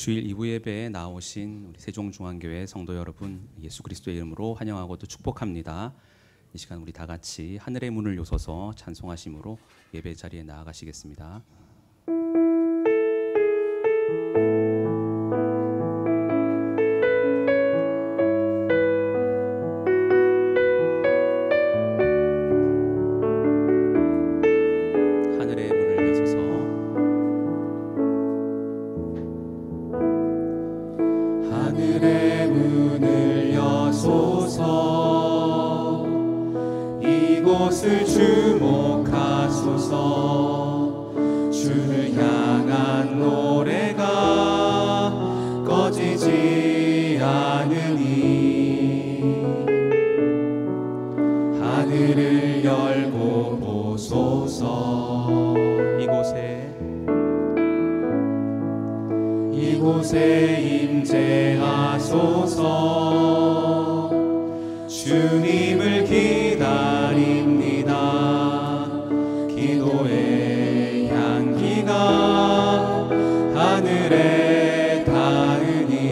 주일 2부 예배에 나오신 우리 세종중앙교회 성도 여러분, 예수 그리스도의 이름으로 환영하고 또 축복합니다. 이 시간 우리 다 같이 하늘의 문을 여서서 찬송하심으로 예배 자리에 나아가시겠습니다. 하늘의 문을 여소서 이곳을 주목하소서 주를 향한 노래가 꺼지지 않으니 하늘을 열고 보소서 이곳에 임재하소서 주님을 기다립니다. 기도의 향기가 하늘에 닿으니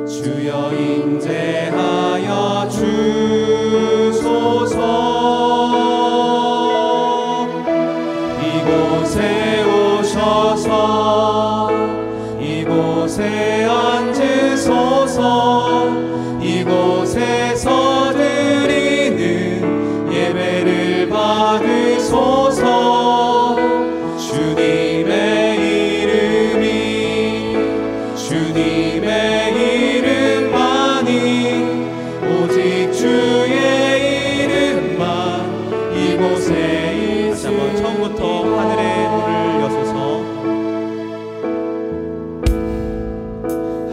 주여 임재하여 주소서. 이곳에 오셔서 이곳에 앉으소서. 이곳에서 드리는 예배를 받으소서. 주님의 이름만이 오직 주의 이름만 이곳에 있으니. 한번 처음부터 하늘의 문을 여소서.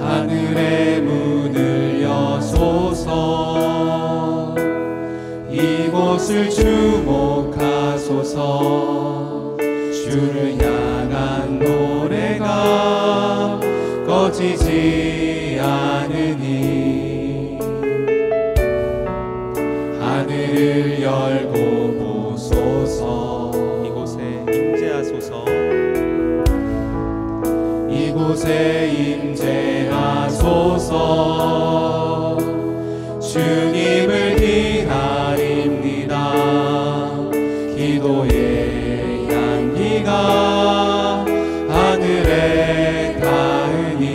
하늘의 문을 여소서 이곳을 주목하소서. 주를 향한 노래가 꺼지지 않으니 하늘을 열고 보소서. 이곳에 임재하소서. 주님을 기다립니다. 기도의 향기가 하늘에 닿으니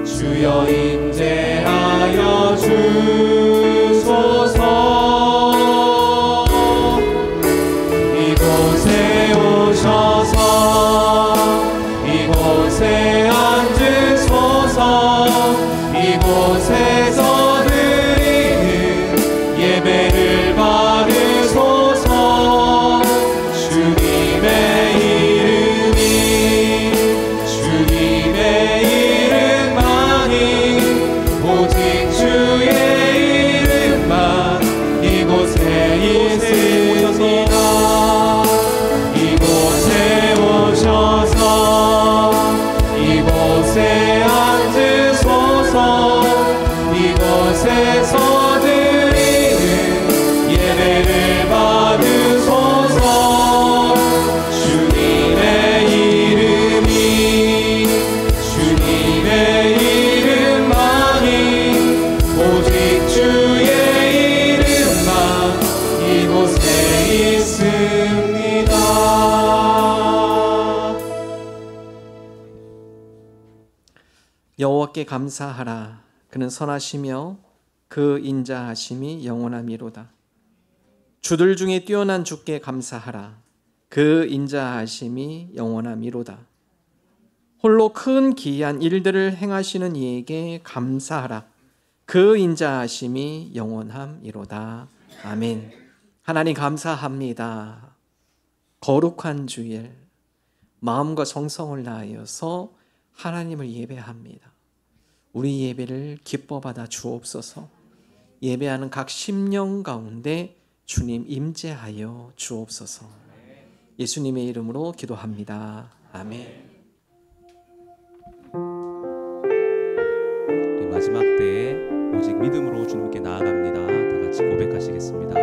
주여 임재하여 주소서. 이곳에 오셔서 이곳에 앉으소서. 이곳에서 드리는 예배를 받으소서. 주님의 이름만이 오직 주의 이름만 이곳에 있습니다. 이곳에 오셔서 이곳에 앉으소서. 이곳에서 드리는 예배를 받으소서. 주님의 이름만이 오직 주의 이름만 이곳에 있습니다. 여호와께 감사하라. 그는 선하시며 그 인자하심이 영원함이로다. 주들 중에 뛰어난 주께 감사하라. 그 인자하심이 영원함이로다. 홀로 큰 기이한 일들을 행하시는 이에게 감사하라. 그 인자하심이 영원함이로다. 아멘. 하나님 감사합니다. 거룩한 주일 마음과 정성을 다하여서 하나님을 예배합니다. 우리 예배를 기뻐 받아 주옵소서. 예배하는 각 심령 가운데 주님 임재하여 주옵소서. 예수님의 이름으로 기도합니다. 아멘. 우리 마지막 때에 오직 믿음으로 주님께 나아갑니다. 다 같이 고백하시겠습니다.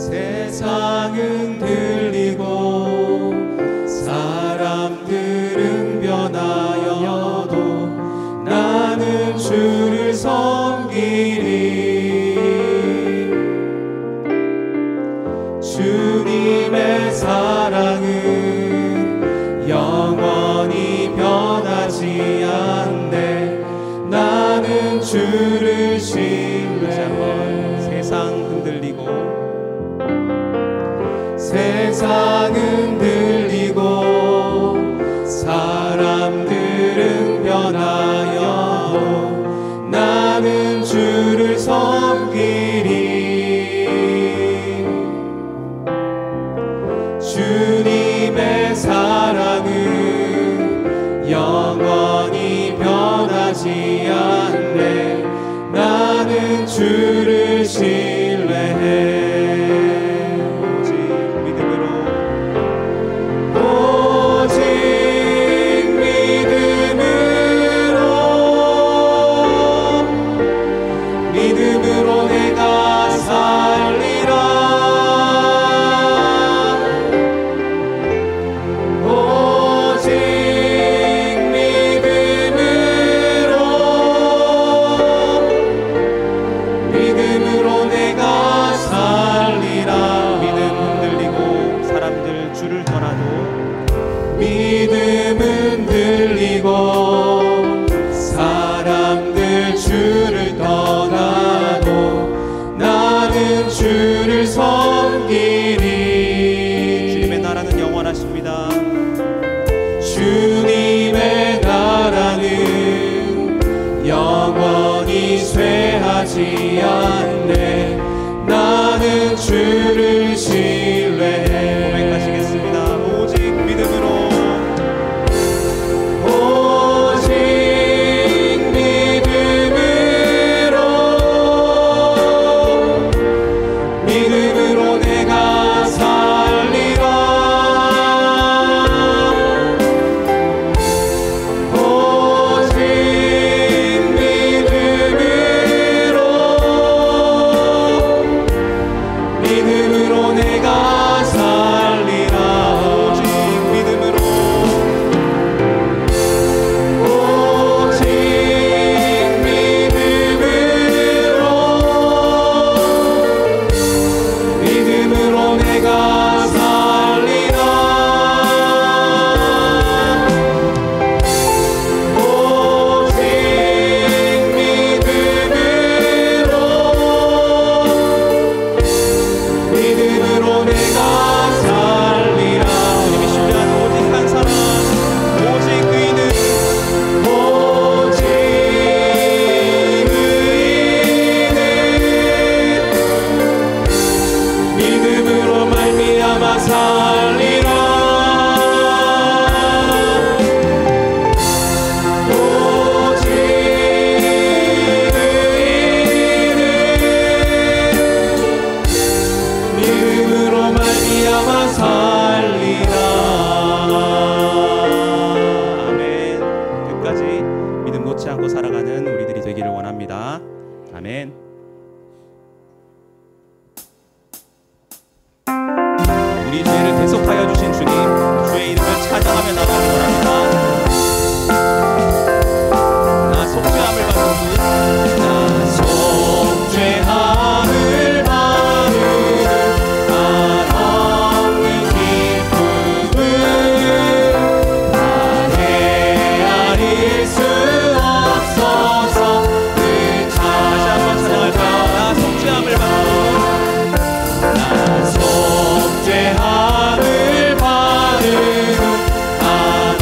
세상은 들리고 사람들은 변하여도 나는 주를 섬기리. 주님의 사랑은 영원히 변하지 않네. 나는 주를 신뢰해. 세상 흔들리고 세상은 들리고 사람들은 변하여도 나는 주를 섬기리. 주님의 사랑은 영원히 변하지 않네. 나는 주를 신뢰해. 믿음으로 내가 살리라. 오직 믿음으로 내가 살리라. 믿음 흔들리고 사람들 주를 떠나도 믿음은 들리고 사람들 주를 떠나도 나는 주를 섬기리. 주님의 나라는 영원하십니다. 주님의 나라는 영원히 쇠하지 않네. 나는 주를 신뢰해. 고백하시겠습니다. 오직 믿음으로 믿음으로 내가 살리라. 오직 믿음으로 내가 살리라. 오직 믿음으로 오직 믿음으로 내가 살리라. 오직 믿음으로 내가 살리라. 주님이 신뢰하는 오직 한 사람, 오직 의인은 오직 의인은 믿음으로 말미암아 살리라. 오직 의인은 믿음으로 말미암아 살리라. 아멘. 끝까지 믿음 놓지 않고 살아가는 우리들이 되기를 원합니다. 아멘. 우리 죄를 대속하여 주신 주님, 주의 이름을 찬양하며 나가기 원합니다. 나 속죄함을 받은 분, 나 속죄함을 받으는 나 없는 기쁨은 나 헤아릴 수 없어서 그 다시 한번 찬양할까요? 나 속죄함을 받은 나 속죄함을 받으는 나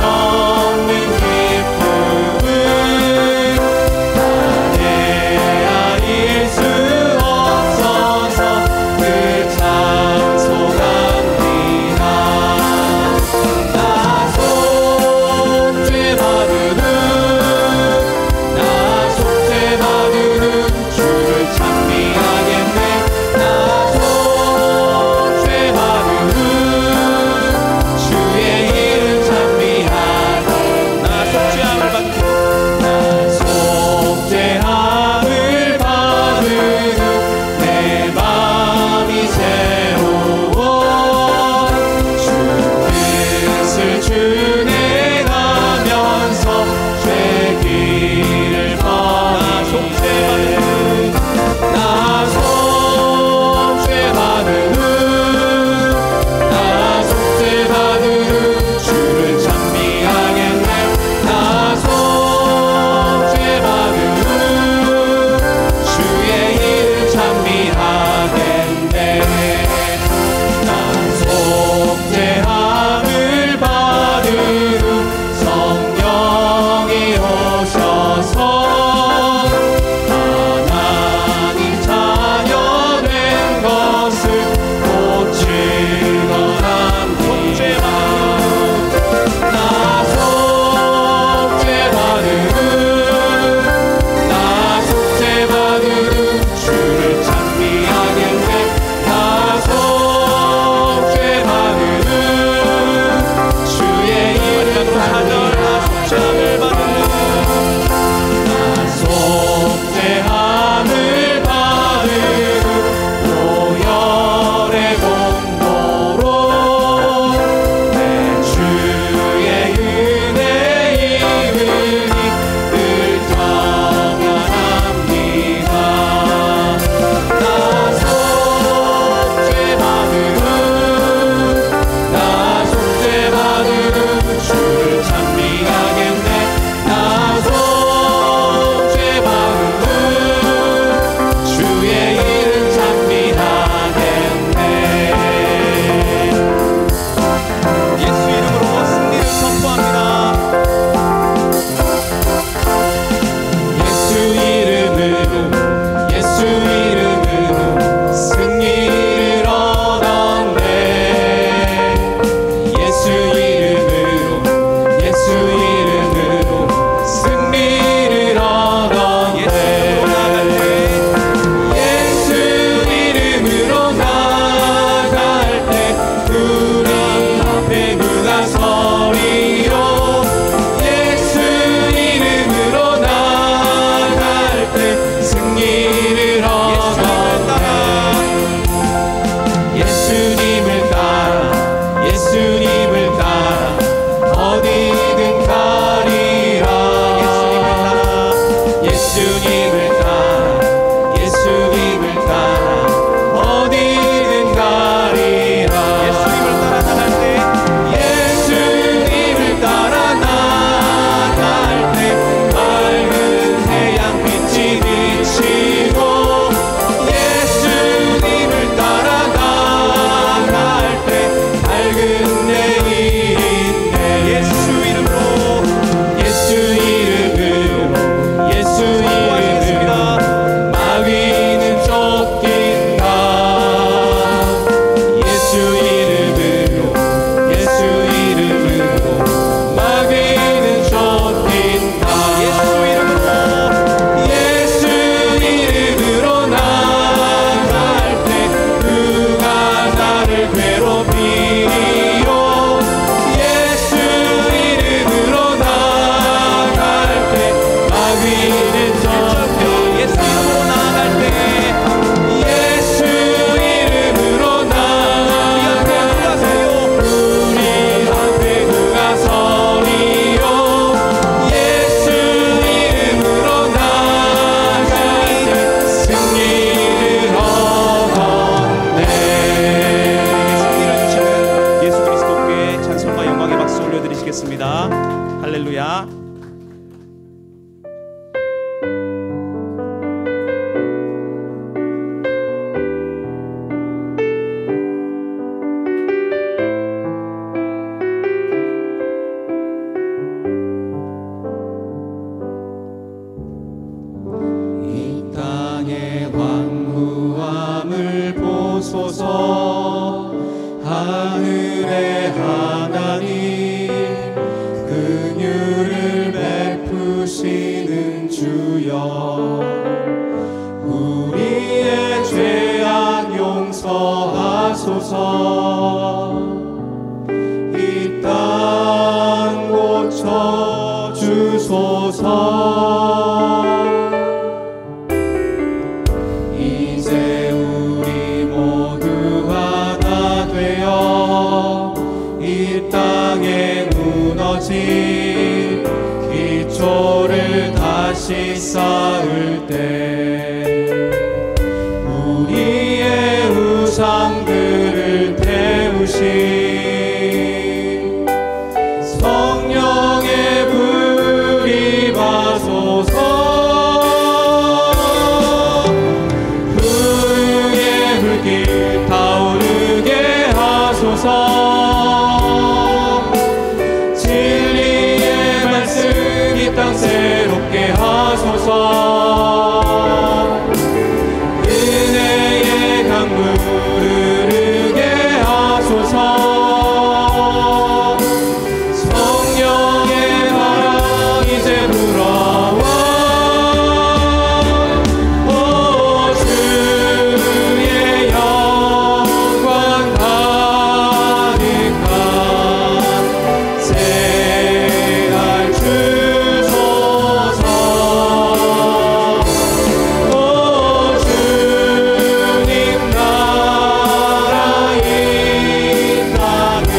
보소서. 하늘의 하나님 긍휼을 베푸시는 주여, 우리의 죄악 용서하소서. 이 땅 고쳐 주소서. 이제 우리 모두 하나 되어 이 땅에 무너진 기초를 다시 쌓을 때 우리의 우상들을 태우신 성령의 불이 임하소서. 불의 불길 타오르게 하소서. 진리의 말씀 이 땅 새롭게 하소서. 은혜의 강물 흐르게 하소서. 성령의 바람 이제 불어와. 오 주의 영광 가득한 새날 주소서. 오 주님 나라 이 땅에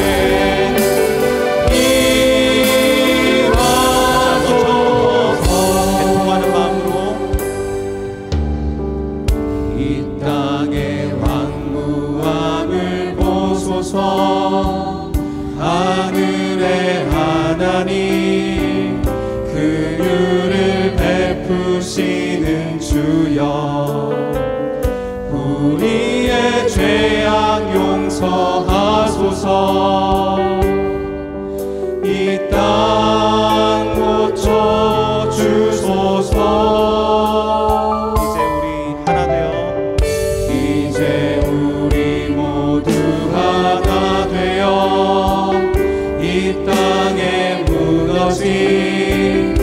애통하는 마음으로 이 땅의 황무함을 보소서. 하늘의 하나님 긍휼을 베푸시는 주여, 우리의 죄악 용서하소서. 이 땅 고쳐 주소서. 이제 우리 하나 되어 이제 우리 모두 하나 되어 이 땅에 무너진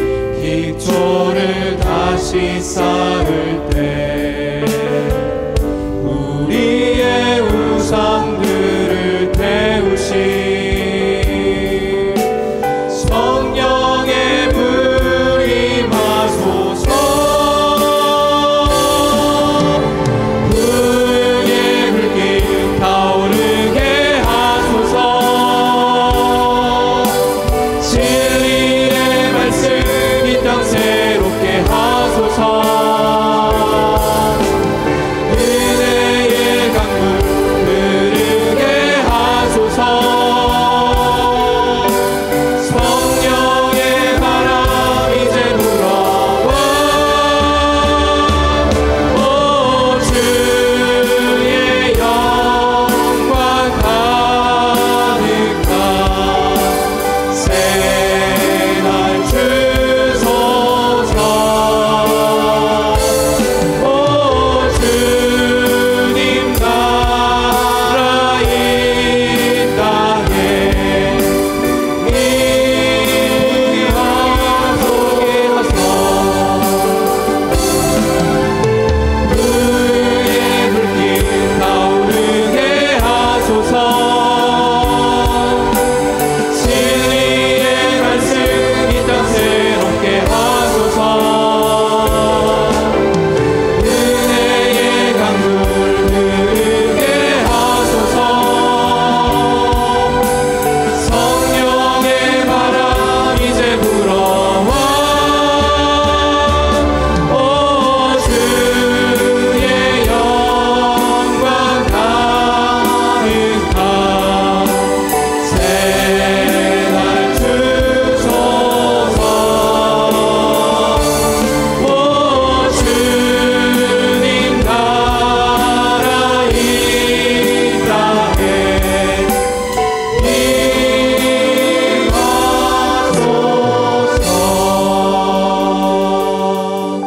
기초를 다시 쌓을 때 우리의 우상들을 태우신 성령의 불 임하소서. 불의 불길 타오르게 하소서. 진리의 말씀 이 땅 새롭게 하소서. 은혜의 강물 흐르게 하소서. 성령의 바람 이제 불어와. 오 주의 영광 가득한 새날 주소서. 오 주님 나라 이 땅에 임하소게 하소서. 불의 불길 타오르게 하소서. 진리의 말씀 이 땅 새롭게 하소서. 은혜의 강물 흐르게 하소서. 성령의 바람 이제 불어와. 오 주의 영광 가득한 새날 주소서. 오 주님 나라 이 땅에 임하소서.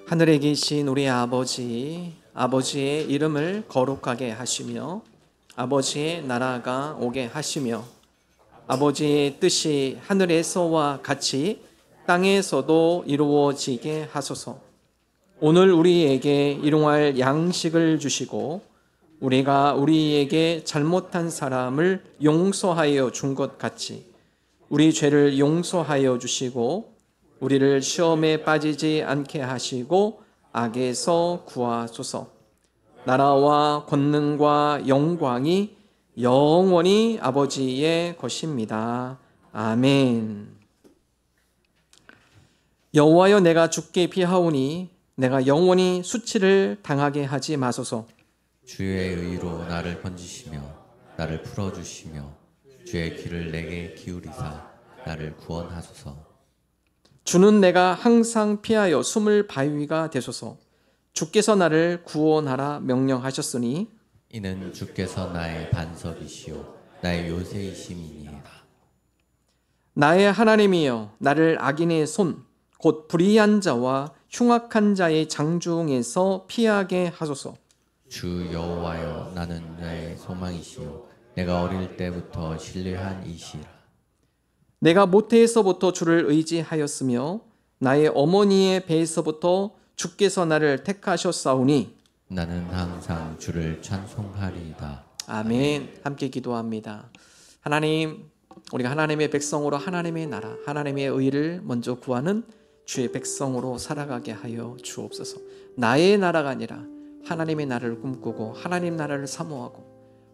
하늘에 계신 우리 아버지, 아버지의 이름을 거룩하게 하시며 아버지의 나라가 오게 하시며 아버지의 뜻이 하늘에서와 같이 땅에서도 이루어지게 하소서. 오늘 우리에게 일용할 양식을 주시고 우리가 우리에게 잘못한 사람을 용서하여 준 것 같이 우리 죄를 용서하여 주시고 우리를 시험에 빠지지 않게 하시고 악에서 구하소서. 나라와 권능과 영광이 영원히 아버지의 것입니다. 아멘. 여호와여, 내가 주께 비하오니 내가 영원히 수치를 당하게 하지 마소서. 주의 의로 나를 건지시며 나를 풀어주시며 주의 귀를 내게 기울이사 나를 구원하소서. 주는 내가 항상 피하여 숨을 바위가 되소서. 주께서 나를 구원하라 명령하셨으니 이는 주께서 나의 반석이시오 나의 요새이심이니이다. 나의 하나님이여, 나를 악인의 손 곧 불의한 자와 흉악한 자의 장중에서 피하게 하소서. 주 여호와여, 나는 나의 소망이시오 내가 어릴 때부터 신뢰한 이시라. 내가 모태에서부터 주를 의지하였으며 나의 어머니의 배에서부터 주께서 나를 택하셨사오니 나는 항상 주를 찬송하리이다. 아멘. 함께 기도합니다. 하나님, 우리가 하나님의 백성으로 하나님의 나라, 하나님의 의를 먼저 구하는 주의 백성으로 살아가게 하여 주옵소서. 나의 나라가 아니라 하나님의 나라를 꿈꾸고 하나님 나라를 사모하고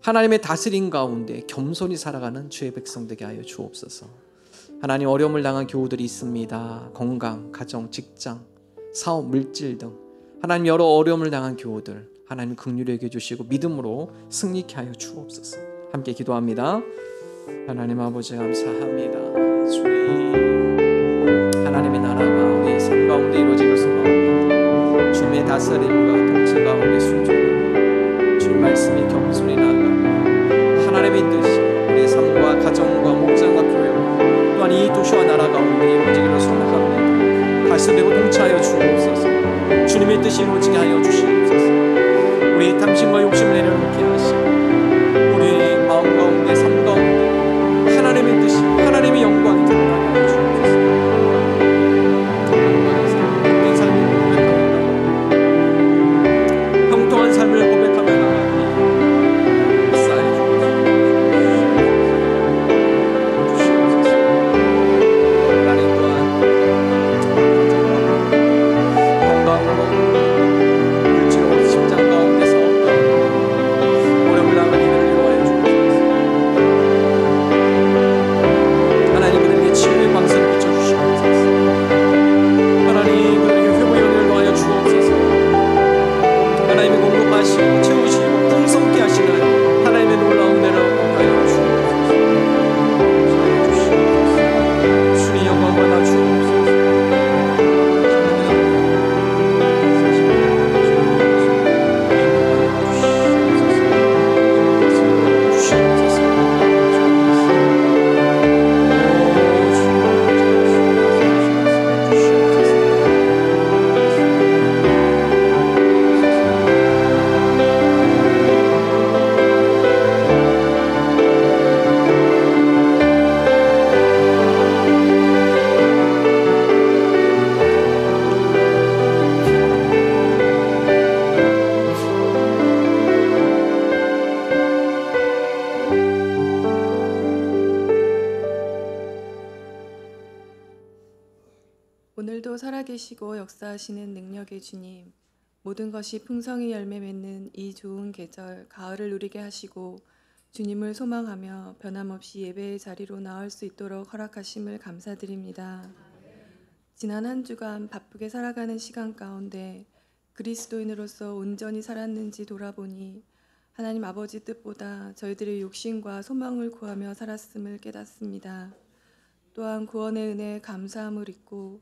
하나님의 다스림 가운데 겸손히 살아가는 주의 백성 되게 하여 주옵소서. 하나님, 어려움을 당한 교우들이 있습니다. 건강, 가정, 직장, 사업, 물질 등 하나님 여러 어려움을 당한 교우들 하나님 긍휼히 여겨 주시고 믿음으로 승리케 하여 주옵소서. 함께 기도합니다. 하나님 아버지 감사합니다. 주님, 하나님의 나라가 우리 삶 가운데 이루어지기를 원합니다. 주님의 다스림과 통치 가운데 순종하고 주님 말씀에 겸손히 나아가고 하나님의 뜻이 우리의 삶과 가정과 목장과 교회 또한 이 도시와 나라 가운데 이루어지기를 소망합니다. 다스리고 통치하여 주옵소서. 주님의 뜻이 이루어지게 하여 주시옵소서. 우리의 탐심과 욕심을 내려놓게 하시고 우리의 마음 가운데 삶 가운데 하나님의 뜻이 하나님의 영광이 드러나게 하여 주옵소서. 복된 삶을 고백합니다. 평통한 삶을 고백하며 나아가니 쌓여 주옵소서. 하나님 또한 건강으로 물질로 심장 가운데 사업 가운데 어려움을 당한 이들을 위로하여 주옵소서. 하나님, 그들에게 치유의 방선을 비춰주시옵소서. 하나님, 그들에게 회복의 은혜를 더하여 주옵소서. 하나님이 공급하시고 채우시고 풍성케 하시는 하나님의 놀라운 은혜를 더하여 주옵소서. 주님 영광 받아 주옵소서. 오늘도 살아계시고 역사하시는 능력의 주님, 모든 것이 풍성히 열매 맺는 이 좋은 계절 가을을 누리게 하시고 주님을 소망하며 변함없이 예배의 자리로 나올 수 있도록 허락하심을 감사드립니다. 지난 한 주간 바쁘게 살아가는 시간 가운데 그리스도인으로서 온전히 살았는지 돌아보니 하나님 아버지 뜻보다 저희들의 욕심과 소망을 구하며 살았음을 깨닫습니다. 또한 구원의 은혜에 감사함을 잊고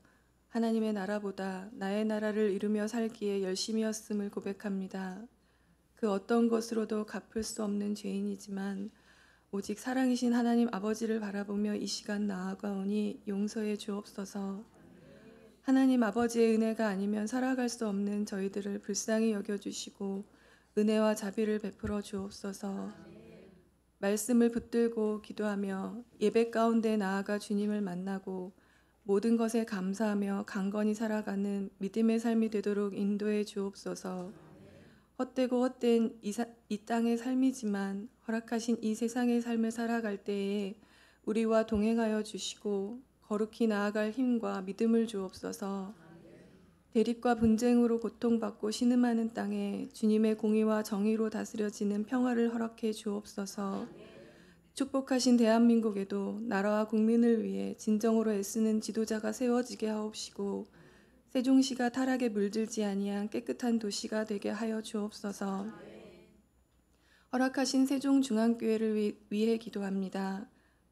하나님의 나라보다 나의 나라를 이루며 살기에 열심이었음을 고백합니다. 그 어떤 것으로도 갚을 수 없는 죄인이지만 오직 사랑이신 하나님 아버지를 바라보며 이 시간 나아가오니 용서해 주옵소서. 하나님 아버지의 은혜가 아니면 살아갈 수 없는 저희들을 불쌍히 여겨주시고 은혜와 자비를 베풀어 주옵소서. 말씀을 붙들고 기도하며 예배 가운데 나아가 주님을 만나고 모든 것에 감사하며 강건히 살아가는 믿음의 삶이 되도록 인도해 주옵소서. 헛되고 헛된 이 땅의 삶이지만 허락하신 이 세상의 삶을 살아갈 때에 우리와 동행하여 주시고 거룩히 나아갈 힘과 믿음을 주옵소서. 대립과 분쟁으로 고통받고 신음하는 땅에 주님의 공의와 정의로 다스려지는 평화를 허락해 주옵소서. 축복하신 대한민국에도 나라와 국민을 위해 진정으로 애쓰는 지도자가 세워지게 하옵시고 세종시가 타락에 물들지 아니한 깨끗한 도시가 되게 하여 주옵소서. 허락하신 세종중앙교회를 위해 기도합니다.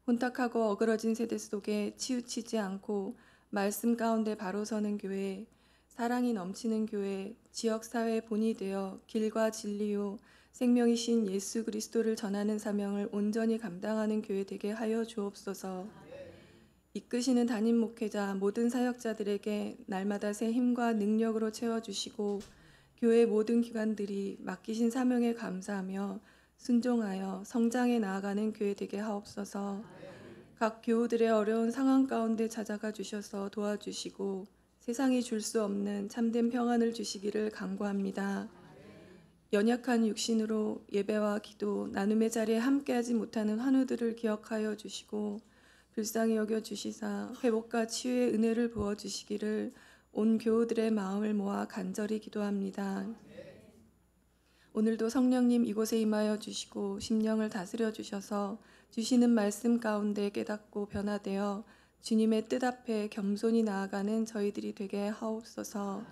혼탁하고 어그러진 세대 속에 치우치지 않고 말씀 가운데 바로 서는 교회, 사랑이 넘치는 교회, 지역사회의 본이 되어 길과 진리요 생명이신 예수 그리스도를 전하는 사명을 온전히 감당하는 교회 되게 하여 주옵소서. 이끄시는 담임 목회자 모든 사역자들에게 날마다 새 힘과 능력으로 채워주시고 교회 모든 기관들이 맡기신 사명에 감사하며 순종하여 성장해 나아가는 교회 되게 하옵소서. 각 교우들의 어려운 상황 가운데 찾아가 주셔서 도와주시고 세상이 줄 수 없는 참된 평안을 주시기를 간구합니다. 연약한 육신으로 예배와 기도, 나눔의 자리에 함께하지 못하는 환우들을 기억하여 주시고 불쌍히 여겨 주시사 회복과 치유의 은혜를 부어 주시기를 온 교우들의 마음을 모아 간절히 기도합니다. 오늘도 성령님 이곳에 임하여 주시고 심령을 다스려 주셔서 주시는 말씀 가운데 깨닫고 변화되어 주님의 뜻 앞에 겸손히 나아가는 저희들이 되게 하옵소서.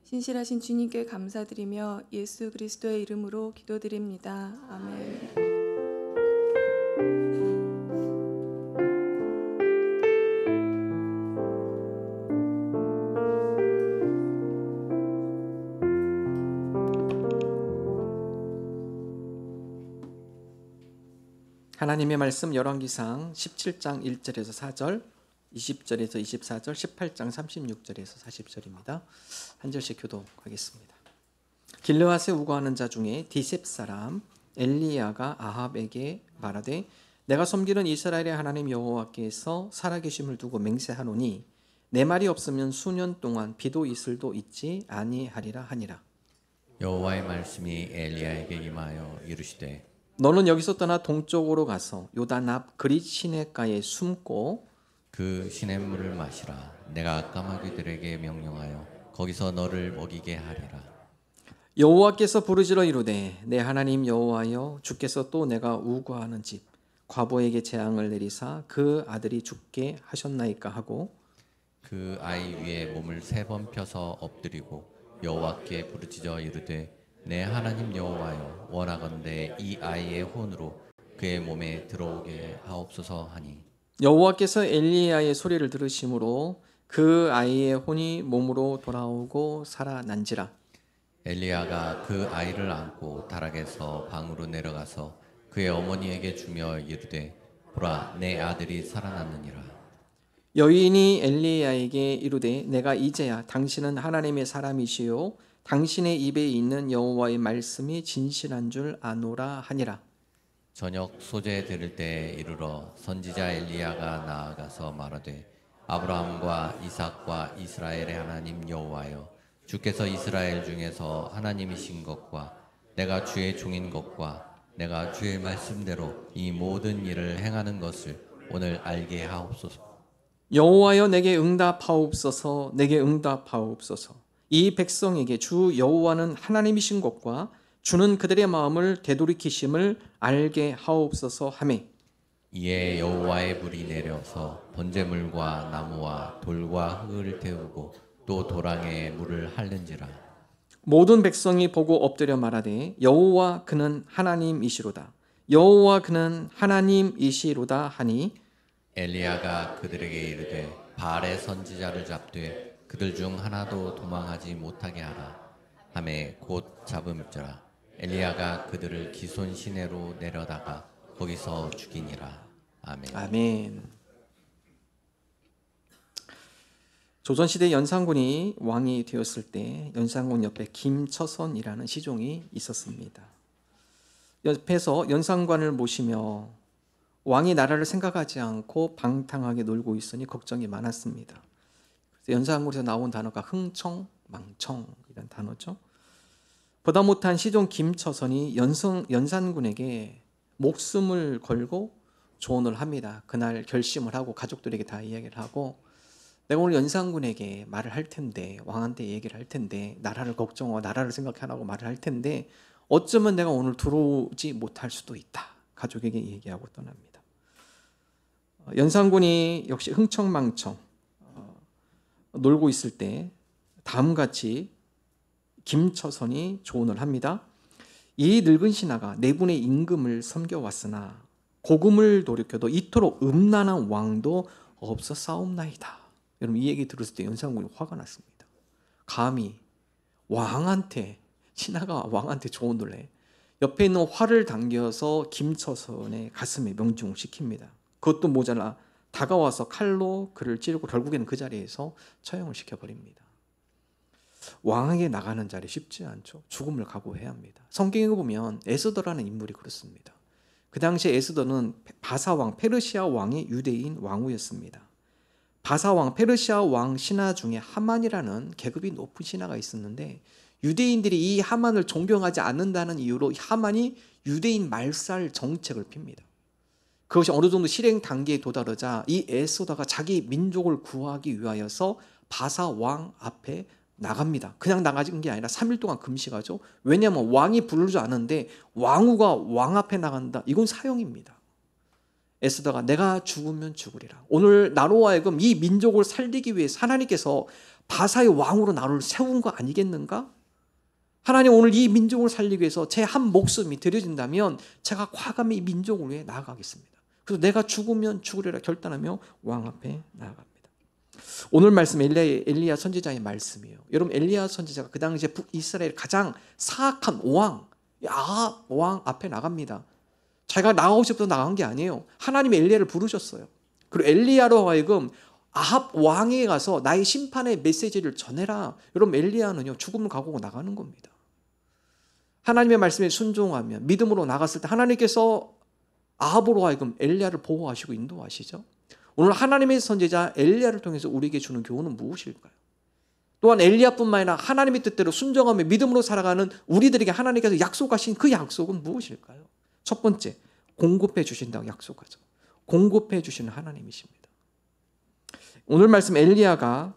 신실하신 주님께 감사드리며 예수 그리스도의 이름으로 기도드립니다. 아멘. 하나님의 말씀 열왕기상 17장 1절에서 4절, 20절에서 24절, 18장 36절에서 40절입니다. 한 절씩 교독하겠습니다. 길르앗에 우거하는 자 중에 디셉 사람 엘리야가 아합에게 말하되 내가 섬기는 이스라엘의 하나님 여호와께서 살아계심을 두고 맹세하노니 내 말이 없으면 수년 동안 비도 이슬도 있지 아니하리라 하니라. 여호와의 말씀이 엘리야에게 임하여 이르시되 너는 여기서 떠나 동쪽으로 가서 요단 앞 그릿 시냇가에 숨고 그 시냇물을 마시라. 내가 까마귀들에게 명령하여 거기서 너를 먹이게 하리라. 여호와께서 부르짖어 이르되 내 하나님 여호와여 주께서 또 내가 우거하는 집 과부에게 재앙을 내리사 그 아들이 죽게 하셨나이까 하고 그 아이 위에 몸을 3번 펴서 엎드리고 여호와께 부르짖어 이르되 내 하나님 여호와여 원하건대 이 아이의 혼으로 그의 몸에 들어오게 하옵소서 하니 여호와께서 엘리야의 소리를 들으심으로 그 아이의 혼이 몸으로 돌아오고 살아난지라. 엘리야가 그 아이를 안고 다락에서 방으로 내려가서 그의 어머니에게 주며 이르되 보라 내 아들이 살아났느니라. 여인이 엘리야에게 이르되 내가 이제야 당신은 하나님의 사람이시요 당신의 입에 있는 여호와의 말씀이 진실한 줄 아노라 하니라. 저녁 소재 들을 때에 이르러 선지자 엘리야가 나아가서 말하되 아브라함과 이삭과 이스라엘의 하나님 여호와여 주께서 이스라엘 중에서 하나님이신 것과 내가 주의 종인 것과 내가 주의 말씀대로 이 모든 일을 행하는 것을 오늘 알게 하옵소서. 여호와여 내게 응답하옵소서 내게 응답하옵소서. 이 백성에게 주 여호와는 하나님이신 것과 주는 그들의 마음을 되돌이키심을 알게 하옵소서 하매 이에 여호와의 불이 내려서 번제물과 나무와 돌과 흙을 태우고 또 도랑에 물을 핥는지라. 모든 백성이 보고 엎드려 말하되 여호와 그는 하나님이시로다 여호와 그는 하나님이시로다 하니 엘리야가 그들에게 이르되 바알의 선지자를 잡되 그들 중 하나도 도망하지 못하게 하라 하매 곧 잡음지라. 엘리야가 그들을 기손 시내로 내려다가 거기서 죽이니라. 아멘. 아멘. 조선시대 연산군이 왕이 되었을 때 연산군 옆에 김처선이라는 시종이 있었습니다. 옆에서 연산관을 모시며 왕이 나라를 생각하지 않고 방탕하게 놀고 있으니 걱정이 많았습니다. 그래서 연산군에서 나온 단어가 흥청망청이라는 단어죠. 보다 못한 시종 김처선이 연산군에게 목숨을 걸고 조언을 합니다. 그날 결심을 하고 가족들에게 다 이야기를 하고, 내가 오늘 연산군에게 말을 할 텐데, 왕한테 얘기를 할 텐데, 나라를 걱정하고 나라를 생각하라고 말을 할 텐데 어쩌면 내가 오늘 들어오지 못할 수도 있다. 가족에게 얘기하고 떠납니다. 연산군이 역시 흥청망청 놀고 있을 때 다음같이 김처선이 조언을 합니다. 이 늙은 신하가 네 분의 임금을 섬겨왔으나 고금을 돌이켜도 이토록 음란한 왕도 없었사옵나이다. 여러분, 이 얘기 들었을 때 연산군이 화가 났습니다. 감히 왕한테, 신하가 왕한테 조언을 해. 옆에 있는 활을 당겨서 김처선의 가슴에 명중을 시킵니다. 그것도 모자라 다가와서 칼로 그를 찌르고 결국에는 그 자리에서 처형을 시켜버립니다. 왕에게 나가는 자리 쉽지 않죠. 죽음을 각오해야 합니다. 성경에 보면 에스더라는 인물이 그렇습니다. 그 당시에 에스더는 바사왕, 페르시아 왕의 유대인 왕후였습니다. 바사왕, 페르시아 왕 신하 중에 하만이라는 계급이 높은 신하가 있었는데, 유대인들이 이 하만을 존경하지 않는다는 이유로 하만이 유대인 말살 정책을 핍니다. 그것이 어느 정도 실행 단계에 도달하자 이 에스더가 자기 민족을 구하기 위하여서 바사왕 앞에 나갑니다. 그냥 나가는 게 아니라 3일 동안 금식하죠. 왜냐하면 왕이 부르지 않은데 왕후가 왕 앞에 나간다. 이건 사형입니다. 에스더가 내가 죽으면 죽으리라. 오늘 나로 하여금 이 민족을 살리기 위해 하나님께서 바사의 왕으로 나를 세운 거 아니겠는가? 하나님, 오늘 이 민족을 살리기 위해서 제 한 목숨이 들여진다면 제가 과감히 이 민족을 위해 나아가겠습니다. 그래서 내가 죽으면 죽으리라 결단하며 왕 앞에 나아갑니다. 오늘 말씀 엘리야 선지자의 말씀이에요. 여러분, 엘리야 선지자가 그 당시에 북이스라엘 가장 사악한 왕 아합 왕 앞에 나갑니다. 자기가 나가고 싶어서 나간 게 아니에요. 하나님이 엘리야를 부르셨어요. 그리고 엘리야로 하여금 아합 왕에게 가서 나의 심판의 메시지를 전해라. 여러분, 엘리야는요 죽음을 각오하고 나가는 겁니다. 하나님의 말씀에 순종하면 믿음으로 나갔을 때 하나님께서 아합으로 하여금 엘리야를 보호하시고 인도하시죠. 오늘 하나님의 선지자 엘리야를 통해서 우리에게 주는 교훈은 무엇일까요? 또한 엘리야뿐만 아니라 하나님의 뜻대로 순종하며 믿음으로 살아가는 우리들에게 하나님께서 약속하신 그 약속은 무엇일까요? 첫 번째, 공급해 주신다고 약속하죠. 공급해 주시는 하나님이십니다. 오늘 말씀 엘리야가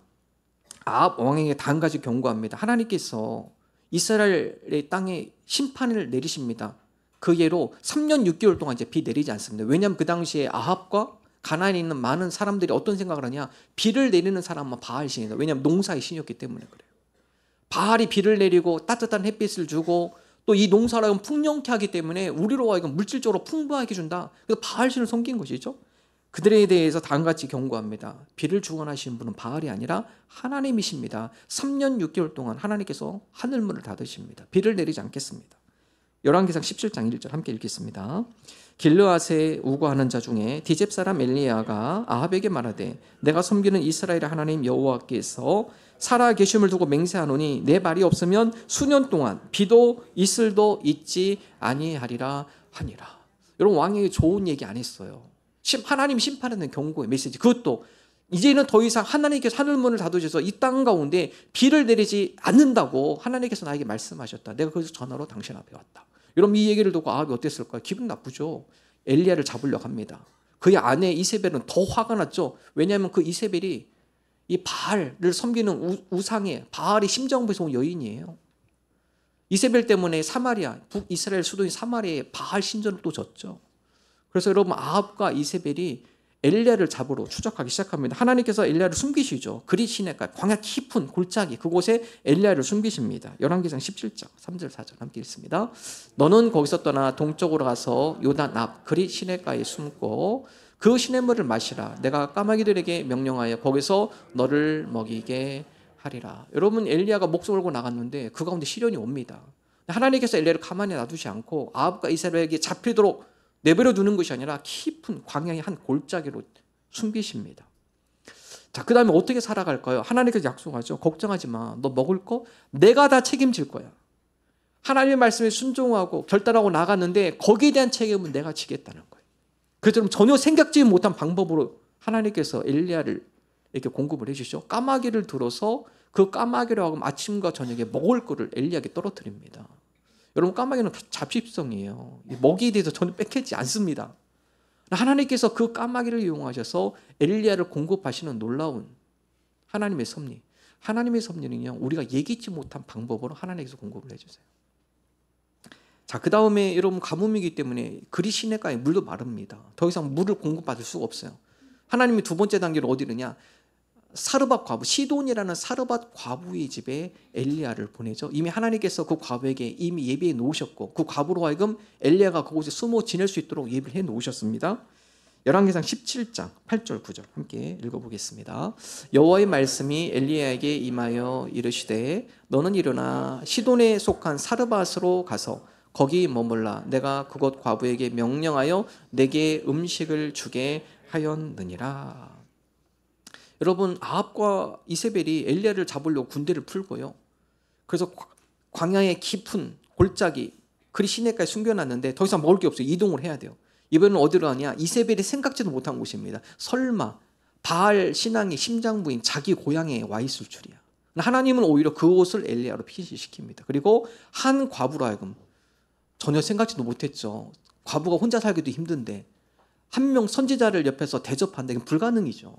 아합 왕에게 한 가지 경고합니다. 하나님께서 이스라엘의 땅에 심판을 내리십니다. 그 예로 3년 6개월 동안 이제 비 내리지 않습니다. 왜냐하면 그 당시에 아합과 가나안에 있는 많은 사람들이 어떤 생각을 하냐, 비를 내리는 사람은 바알 신이다. 왜냐하면 농사의 신이었기 때문에 그래요. 바알이 비를 내리고 따뜻한 햇빛을 주고 또 이 농사를 하여금 풍년케 하기 때문에 우리로 하여금 물질적으로 풍부하게 준다. 그래서 바알 신을 섬긴 것이죠. 그들에 대해서 다음같이 경고합니다. 비를 주관하시는 분은 바알이 아니라 하나님이십니다. 3년 6개월 동안 하나님께서 하늘문을 닫으십니다. 비를 내리지 않겠습니다. 열왕기상 17장 1절 함께 읽겠습니다. 길르앗에 우거하는 자 중에 디뎁 사람 엘리야가 아합에게 말하되 내가 섬기는 이스라엘의 하나님 여호와께서 살아 계심을 두고 맹세하노니 내 말이 없으면 수년 동안 비도 이슬도 있지 아니하리라 하니라. 여러분, 왕에게 좋은 얘기 안 했어요. 하나님 심판하는 경고의 메시지. 그것도 이제는 더 이상 하나님께서 하늘문을 닫으셔서 이 땅 가운데 비를 내리지 않는다고 하나님께서 나에게 말씀하셨다. 내가 거기서 전화로 당신 앞에 왔다. 여러분, 이 얘기를 듣고 아합이 어땠을까요? 기분 나쁘죠. 엘리야를 잡으려고 합니다. 그의 아내 이세벨은 더 화가 났죠. 왜냐하면 그 이세벨이 이 바알을 섬기는 우상의 바알이 심정부에서 온 여인이에요. 이세벨 때문에 사마리아, 북이스라엘 수도인 사마리아에 바알 신전을 또 졌죠. 그래서 여러분, 아합과 이세벨이 엘리야를 잡으러 추적하기 시작합니다. 하나님께서 엘리야를 숨기시죠. 그릿 시내가 광야 깊은 골짜기 그곳에 엘리야를 숨기십니다. 열왕기상 17장 3절 4절 함께 읽습니다. 너는 거기서 떠나 동쪽으로 가서 요단 앞 그릿 시내가에 숨고 그 시냇물을 마시라. 내가 까마귀들에게 명령하여 거기서 너를 먹이게 하리라. 여러분, 엘리야가 목숨 걸고 나갔는데 그 가운데 시련이 옵니다. 하나님께서 엘리야를 가만히 놔두지 않고 아합과 이세벨에게 잡히도록 내버려 두는 것이 아니라 깊은 광야의 한 골짜기로 숨기십니다. 자, 그 다음에 어떻게 살아갈까요? 하나님께서 약속하죠. 걱정하지 마. 너 먹을 거 내가 다 책임질 거야. 하나님의 말씀에 순종하고 결단하고 나갔는데 거기에 대한 책임은 내가 지겠다는 거예요. 그처럼 전혀 생각지 못한 방법으로 하나님께서 엘리야를 이렇게 공급을 해주시죠. 까마귀를 들어서 그 까마귀로 하고 아침과 저녁에 먹을 거를 엘리야에게 떨어뜨립니다. 여러분, 까마귀는 잡식성이에요. 먹이에 대해서 전혀 뺏기지 않습니다. 하나님께서 그 까마귀를 이용하셔서 엘리야를 공급하시는 놀라운 하나님의 섭리. 하나님의 섭리는요, 우리가 예기치 못한 방법으로 하나님께서 공급을 해주세요. 자, 그 다음에 여러분, 가뭄이기 때문에 그리 시냇가에 물도 마릅니다. 더 이상 물을 공급받을 수가 없어요. 하나님이 두 번째 단계로 어디 있느냐? 사르밧 과부, 시돈이라는 사르밧 과부의 집에 엘리야를 보내죠. 이미 하나님께서 그 과부에게 이미 예비해 놓으셨고, 그 과부로 하여금 엘리야가 그곳에 숨어 지낼 수 있도록 예비를 해 놓으셨습니다. 열왕기상 17장 8절 9절 함께 읽어보겠습니다. 여호와의 말씀이 엘리야에게 임하여 이르시되 너는 일어나 시돈에 속한 사르밧으로 가서 거기 머물라. 내가 그곳 과부에게 명령하여 내게 음식을 주게 하였느니라. 여러분, 아합과 이세벨이 엘리야를 잡으려고 군대를 풀고요. 그래서 광야의 깊은 골짜기 그리 시냇가에 숨겨놨는데 더 이상 먹을 게 없어요. 이동을 해야 돼요. 이번에는 어디로 가냐? 이세벨이 생각지도 못한 곳입니다. 설마 바알 신앙의 심장부인 자기 고향에 와 있을 줄이야. 하나님은 오히려 그곳을 엘리야로 피시킵니다. 그리고 한 과부로 하여금 전혀 생각지도 못했죠. 과부가 혼자 살기도 힘든데 한 명 선지자를 옆에서 대접한다는 게 불가능이죠.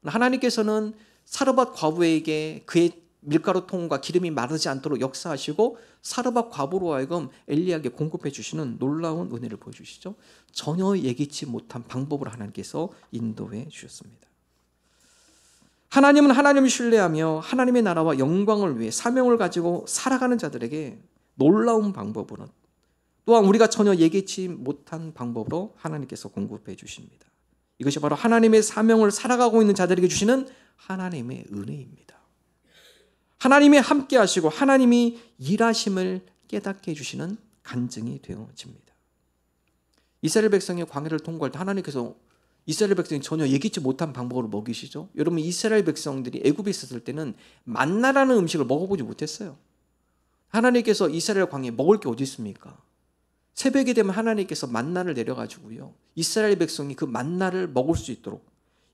하나님께서는 사르밧 과부에게 그의 밀가루통과 기름이 마르지 않도록 역사하시고 사르밧 과부로 하여금 엘리야에게 공급해 주시는 놀라운 은혜를 보여주시죠. 전혀 예기치 못한 방법으로 하나님께서 인도해 주셨습니다. 하나님은 하나님을 신뢰하며 하나님의 나라와 영광을 위해 사명을 가지고 살아가는 자들에게 놀라운 방법으로, 또한 우리가 전혀 예기치 못한 방법으로 하나님께서 공급해 주십니다. 이것이 바로 하나님의 사명을 살아가고 있는 자들에게 주시는 하나님의 은혜입니다. 하나님이 함께 하시고 하나님이 일하심을 깨닫게 해주시는 간증이 되어집니다. 이스라엘 백성이 광야를 통과할 때 하나님께서 이스라엘 백성이 전혀 예기치 못한 방법으로 먹이시죠. 여러분, 이스라엘 백성들이 애굽에 있었을 때는 만나라는 음식을 먹어보지 못했어요. 하나님께서 이스라엘 광야에 먹을 게 어디 있습니까? 새벽이 되면 하나님께서 만나를 내려가지고요, 이스라엘 백성이 그 만나를 먹을 수 있도록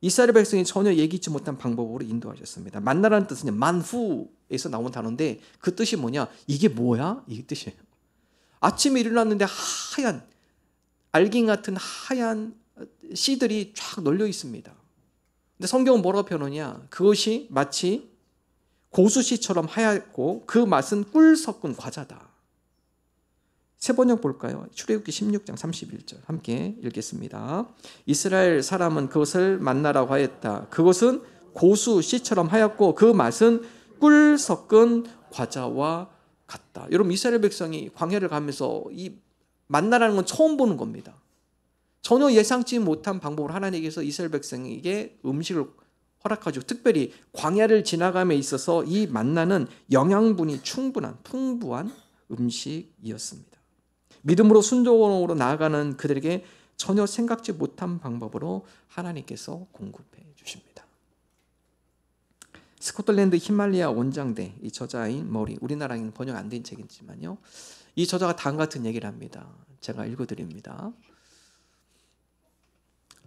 이스라엘 백성이 전혀 예기치 못한 방법으로 인도하셨습니다. 만나라는 뜻은 만후에서 나온 단어인데 그 뜻이 뭐냐? 이게 뭐야? 이게 뜻이에요. 아침에 일어났는데 하얀 알갱이 같은 하얀 씨들이 쫙 널려 있습니다. 근데 성경은 뭐라고 표현하냐? 그것이 마치 고수씨처럼 하얗고 그 맛은 꿀 섞은 과자다. 세 번역 볼까요? 출애굽기 16장 31절 함께 읽겠습니다. 이스라엘 사람은 그것을 만나라고 하였다. 그것은 고수 씨처럼 하얗고 그 맛은 꿀 섞은 과자와 같다. 여러분, 이스라엘 백성이 광야를 가면서 이 만나라는 건 처음 보는 겁니다. 전혀 예상치 못한 방법으로 하나님께서 이스라엘 백성에게 음식을 허락하시고, 특별히 광야를 지나감에 있어서 이 만나는 영양분이 충분한 풍부한 음식이었습니다. 믿음으로 순종으로 나아가는 그들에게 전혀 생각지 못한 방법으로 하나님께서 공급해 주십니다. 스코틀랜드 히말리아 원장대 이 저자인 머리, 우리나라에는 번역 안 된 책이지만요, 이 저자가 다음 같은 얘기를 합니다. 제가 읽어드립니다.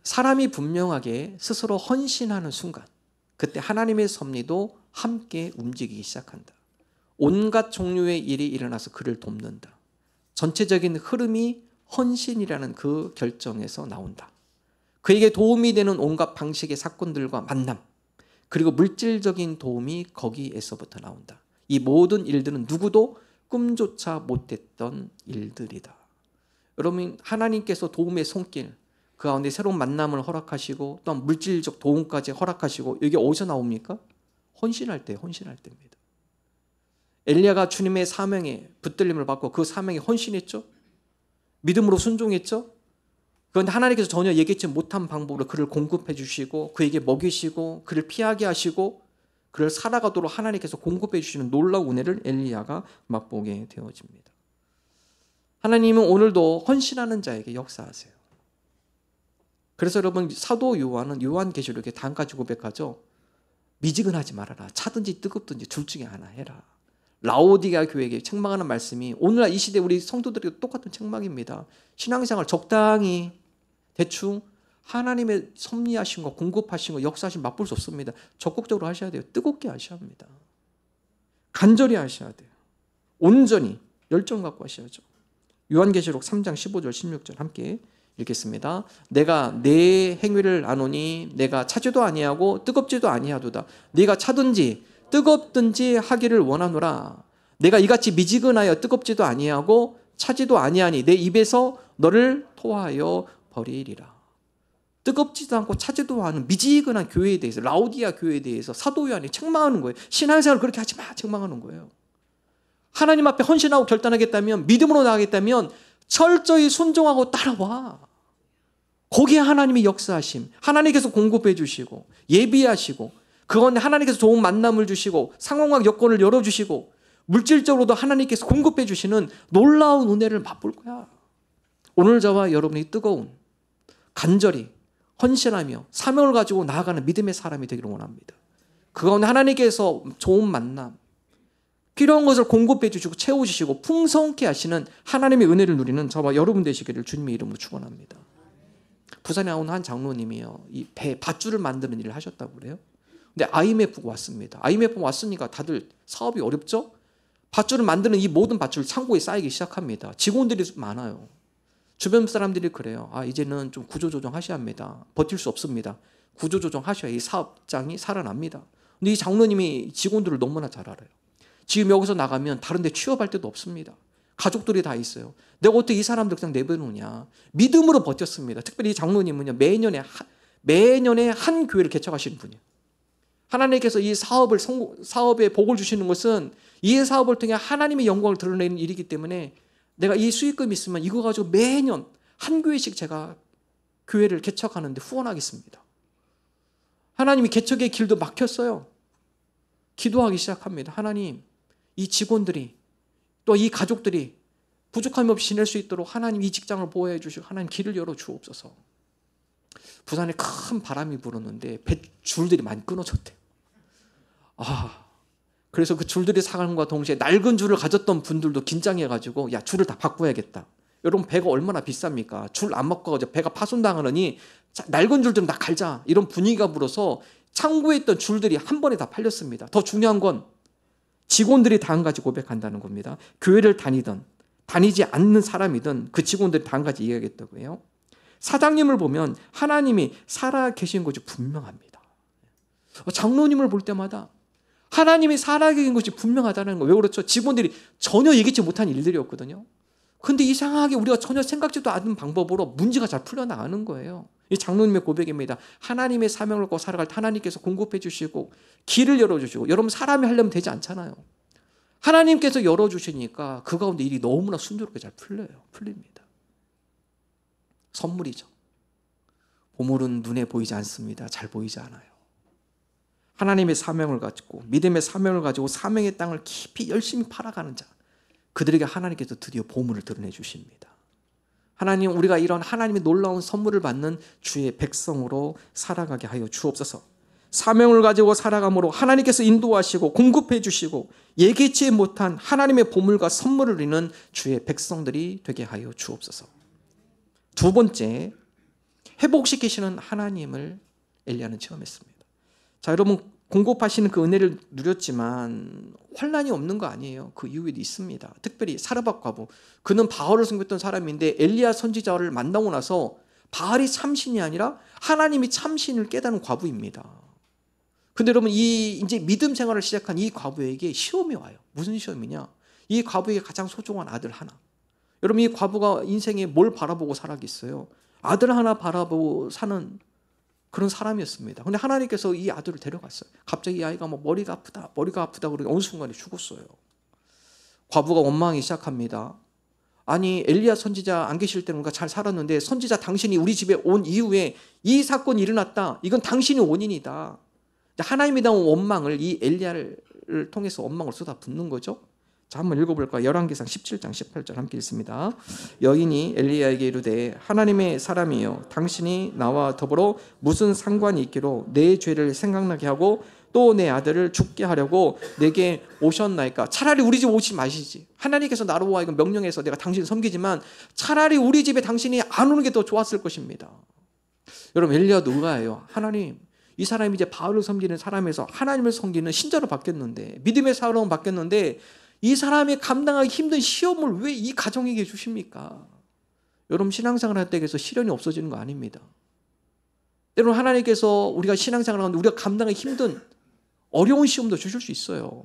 사람이 분명하게 스스로 헌신하는 순간, 그때 하나님의 섭리도 함께 움직이기 시작한다. 온갖 종류의 일이 일어나서 그를 돕는다. 전체적인 흐름이 헌신이라는 그 결정에서 나온다. 그에게 도움이 되는 온갖 방식의 사건들과 만남, 그리고 물질적인 도움이 거기에서부터 나온다. 이 모든 일들은 누구도 꿈조차 못했던 일들이다. 여러분, 하나님께서 도움의 손길, 그 가운데 새로운 만남을 허락하시고 또한 물질적 도움까지 허락하시고, 이게 어디서 나옵니까? 헌신할 때입니다. 엘리야가 주님의 사명에 붙들림을 받고 그 사명에 헌신했죠. 믿음으로 순종했죠. 그런데 하나님께서 전혀 예기치 못한 방법으로 그를 공급해 주시고 그에게 먹이시고 그를 피하게 하시고 그를 살아가도록 하나님께서 공급해 주시는 놀라운 은혜를 엘리야가 맛보게 되어집니다. 하나님은 오늘도 헌신하는 자에게 역사하세요. 그래서 여러분, 사도 요한은 요한계시록에 다음까지 고백하죠. 미지근하지 말아라. 차든지 뜨겁든지 둘 중에 하나 해라. 라오디게아 교회에게 책망하는 말씀이 오늘날 이 시대 우리 성도들에게 똑같은 책망입니다. 신앙생활 적당히 대충 하나님의 섭리하신 거, 공급하신 거, 역사하신 맛볼 수 없습니다. 적극적으로 하셔야 돼요. 뜨겁게 하셔야 합니다. 간절히 하셔야 돼요. 온전히 열정 갖고 하셔야죠. 요한계시록 3장 15절 16절 함께 읽겠습니다. 내가 내 행위를 아노니 내가 차지도 아니하고 뜨겁지도 아니하도다. 네가 차든지 뜨겁든지 하기를 원하노라. 내가 이같이 미지근하여 뜨겁지도 아니하고 차지도 아니하니 내 입에서 너를 토하여 버리리라. 뜨겁지도 않고 차지도 않은 미지근한 교회에 대해서, 라오디게아 교회에 대해서 사도 요한이 책망하는 거예요. 신앙생활을 그렇게 하지 마, 책망하는 거예요. 하나님 앞에 헌신하고 결단하겠다면, 믿음으로 나가겠다면 철저히 순종하고 따라와. 거기에 하나님이 역사하심, 하나님께서 공급해 주시고 예비하시고 그건데 하나님께서 좋은 만남을 주시고 상황과 여건을 열어주시고 물질적으로도 하나님께서 공급해 주시는 놀라운 은혜를 맛볼 거야. 오늘 저와 여러분이 뜨거운 간절히 헌신하며 사명을 가지고 나아가는 믿음의 사람이 되기를 원합니다. 그 가운데 하나님께서 좋은 만남, 필요한 것을 공급해 주시고 채워주시고 풍성케 하시는 하나님의 은혜를 누리는 저와 여러분 되시기를 주님의 이름으로 축원합니다. 부산에 나온 한 장로님이요, 이 배 밧줄을 만드는 일을 하셨다고 그래요. 근데 IMF가 왔습니다. IMF가 왔으니까 다들 사업이 어렵죠? 밧줄을 만드는 이 모든 밧줄 창고에 쌓이기 시작합니다. 직원들이 많아요. 주변 사람들이 그래요. 이제는 좀 구조조정 하셔야 합니다. 버틸 수 없습니다. 구조조정 하셔야 이 사업장이 살아납니다. 근데 이 장로님이 직원들을 너무나 잘 알아요. 지금 여기서 나가면 다른 데 취업할 데도 없습니다. 가족들이 다 있어요. 내가 어떻게 이 사람들 그냥 내버려놓냐. 믿음으로 버텼습니다. 특별히 이 장로님은요, 매년에 한 교회를 개척하시는 분이에요. 하나님께서 이 사업에 복을 주시는 것은 이 사업을 통해 하나님의 영광을 드러내는 일이기 때문에 내가 이 수익금이 있으면 이거 가지고 매년 한 교회씩 제가 교회를 개척하는데 후원하겠습니다. 하나님이 개척의 길도 막혔어요. 기도하기 시작합니다. 하나님, 이 직원들이 또 이 가족들이 부족함이 없이 지낼 수 있도록 하나님 이 직장을 보호해 주시고 하나님 길을 열어 주옵소서. 부산에 큰 바람이 불었는데 뱃줄들이 많이 끊어졌대요. 그래서 그 줄들이 사가는과 동시에 낡은 줄을 가졌던 분들도 긴장해가지고 야, 줄을 다 바꿔야겠다. 여러분, 배가 얼마나 비쌉니까? 줄 안 바꿔가지고 배가 파손당하느니 낡은 줄들은 다 갈자. 이런 분위기가 불어서 창고에 있던 줄들이 한 번에 다 팔렸습니다. 더 중요한 건 직원들이 다 한 가지 고백한다는 겁니다. 교회를 다니든 다니지 않는 사람이든 그 직원들이 다 한 가지 이야기했다고 해요. 사장님을 보면 하나님이 살아 계신 것이 분명합니다. 장로님을 볼 때마다 하나님이 살아 계신 것이 분명하다는 거예요. 왜 그렇죠? 직원들이 전혀 예기치 못한 일들이었거든요. 근데 이상하게 우리가 전혀 생각지도 않은 방법으로 문제가 잘 풀려나가는 거예요. 이 장로님의 고백입니다. 하나님의 사명을 갖고 살아갈 때 하나님께서 공급해 주시고 길을 열어주시고, 여러분 사람이 하려면 되지 않잖아요. 하나님께서 열어주시니까 그 가운데 일이 너무나 순조롭게 잘 풀립니다. 선물이죠. 보물은 눈에 보이지 않습니다. 잘 보이지 않아요. 하나님의 사명을 가지고, 믿음의 사명을 가지고 사명의 땅을 깊이 열심히 팔아가는 자, 그들에게 하나님께서 드디어 보물을 드러내 주십니다. 하나님, 우리가 이런 하나님의 놀라운 선물을 받는 주의 백성으로 살아가게 하여 주옵소서. 사명을 가지고 살아감으로 하나님께서 인도하시고 공급해 주시고 예기치 못한 하나님의 보물과 선물을 누리는 주의 백성들이 되게 하여 주옵소서. 두 번째, 회복시키시는 하나님을 엘리야는 체험했습니다. 자, 여러분, 공급하시는 그 은혜를 누렸지만 환난이 없는 거 아니에요. 그 이유에도 있습니다. 특별히 사르밧 과부, 그는 바알을 섬겼던 사람인데 엘리야 선지자를 만나고 나서 바알이 참신이 아니라 하나님이 참신을 깨닫는 과부입니다. 근데 여러분, 이제 믿음 생활을 시작한 이 과부에게 시험이 와요. 무슨 시험이냐? 이 과부에게 가장 소중한 아들 하나. 여러분, 이 과부가 인생에 뭘 바라보고 살아겠어요? 아들 하나 바라보고 사는 그런 사람이었습니다. 근데 하나님께서 이 아들을 데려갔어요. 갑자기 이 아이가 머리가 아프다 그러고 어느 순간에 죽었어요. 과부가 원망하기 시작합니다. 아니, 엘리야 선지자 안 계실 때는 우리가 잘 살았는데 선지자 당신이 우리 집에 온 이후에 이 사건이 일어났다. 이건 당신이 원인이다. 하나님에 대한 원망을 이 엘리야를 통해서 원망을 쏟아붓는 거죠. 자, 한번 읽어볼까요? 열왕기상 17장 18절 함께 읽습니다. 여인이 엘리야에게 이르되 하나님의 사람이여, 당신이 나와 더불어 무슨 상관이 있기로 내 죄를 생각나게 하고 또 내 아들을 죽게 하려고 내게 오셨나이까. 차라리 우리 집 오지 마시지. 하나님께서 나로 하여금 명령해서 내가 당신을 섬기지만 차라리 우리 집에 당신이 안 오는 게 더 좋았을 것입니다. 여러분, 엘리야도 의아해요. 하나님, 이 사람이 이제 바알을 섬기는 사람에서 하나님을 섬기는 신자로 바뀌었는데, 믿음의 사람으로 바뀌었는데, 이 사람이 감당하기 힘든 시험을 왜 이 가정에게 주십니까? 여러분, 신앙생활 할 때에서 시련이 없어지는 거 아닙니다. 때로는 하나님께서 우리가 신앙생활 하는데 우리가 감당하기 힘든 어려운 시험도 주실 수 있어요.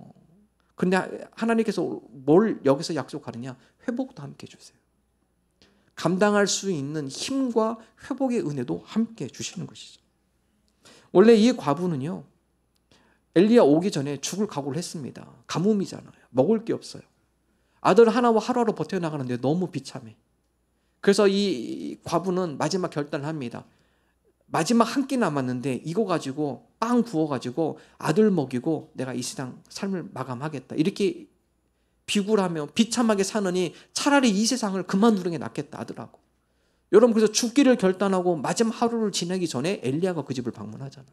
그런데 하나님께서 뭘 여기서 약속하느냐? 회복도 함께 주세요. 감당할 수 있는 힘과 회복의 은혜도 함께 주시는 것이죠. 원래 이 과부는요, 엘리야 오기 전에 죽을 각오를 했습니다. 가뭄이잖아요. 먹을 게 없어요. 아들 하나와 하루하루 버텨나가는데 너무 비참해. 그래서 이 과부는 마지막 결단을 합니다. 마지막 한 끼 남았는데 이거 가지고 빵 구워가지고 아들 먹이고 내가 이 세상 삶을 마감하겠다. 이렇게 비굴하며 비참하게 사느니 차라리 이 세상을 그만두는 게 낫겠다, 아들하고. 여러분, 그래서 죽기를 결단하고 마지막 하루를 지내기 전에 엘리야가 그 집을 방문하잖아요.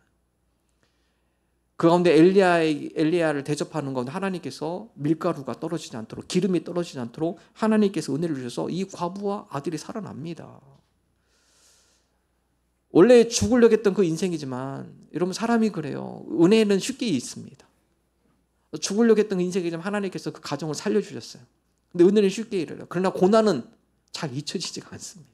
그 가운데 엘리야를 대접하는 가운데 하나님께서 밀가루가 떨어지지 않도록, 기름이 떨어지지 않도록 하나님께서 은혜를 주셔서 이 과부와 아들이 살아납니다. 원래 죽으려고 했던 그 인생이지만, 여러분, 사람이 그래요. 은혜는 쉽게 있습니다. 죽으려고 했던 인생이지만 하나님께서 그 가정을 살려주셨어요. 근데 은혜는 쉽게 이래요. 그러나 고난은 잘 잊혀지지가 않습니다.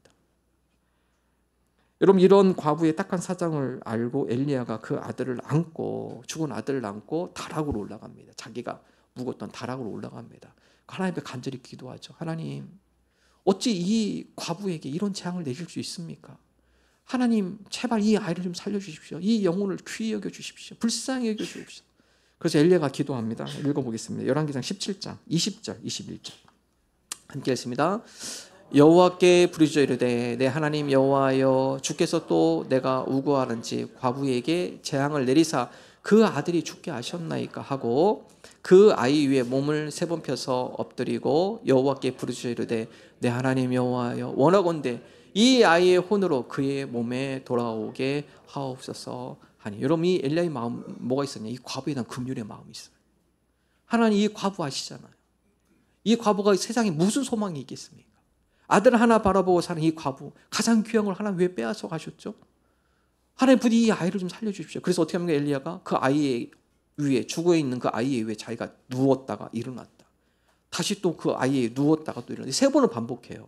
여러분, 이런 과부의 딱한 사정을 알고 엘리야가 그 아들을 안고, 죽은 아들을 안고 다락으로 올라갑니다. 자기가 묵었던 다락으로 올라갑니다. 하나님 앞에 간절히 기도하죠. 하나님, 어찌 이 과부에게 이런 재앙을 내릴 수 있습니까? 하나님, 제발 이 아이를 좀 살려주십시오. 이 영혼을 귀히 여겨주십시오. 불쌍히 여겨주십시오. 그래서 엘리야가 기도합니다. 읽어보겠습니다. 열왕기상 17장 20절 21절 함께 읽습니다. 여호와께 부르짖어 이르되 내 하나님 여호와여, 주께서 또 내가 우고하는지 과부에게 재앙을 내리사 그 아들이 죽게 하셨나이까 하고 그 아이 위에 몸을 3번 펴서 엎드리고 여호와께 부르짖어 이르되 내 하나님 여호와여, 원하건대 이 아이의 혼으로 그의 몸에 돌아오게 하옵소서 하니. 여러분, 이 엘리야의 마음 뭐가 있었냐? 이 과부에 대한 긍휼의 마음이 있어요. 하나님, 이 과부 아시잖아요. 이 과부가 세상에 무슨 소망이 있겠습니까? 아들 하나 바라보고 사는 이 과부, 가장 귀한 걸 하나님 왜 빼앗아 가셨죠? 하나님, 부디 이 아이를 좀 살려주십시오. 그래서 어떻게 합니까? 엘리야가 그 아이의 위에, 죽어 있는 그 아이의 위에 자기가 누웠다가 일어났다, 다시 또 그 아이에 누웠다가 또 일어났다. 3번을 반복해요.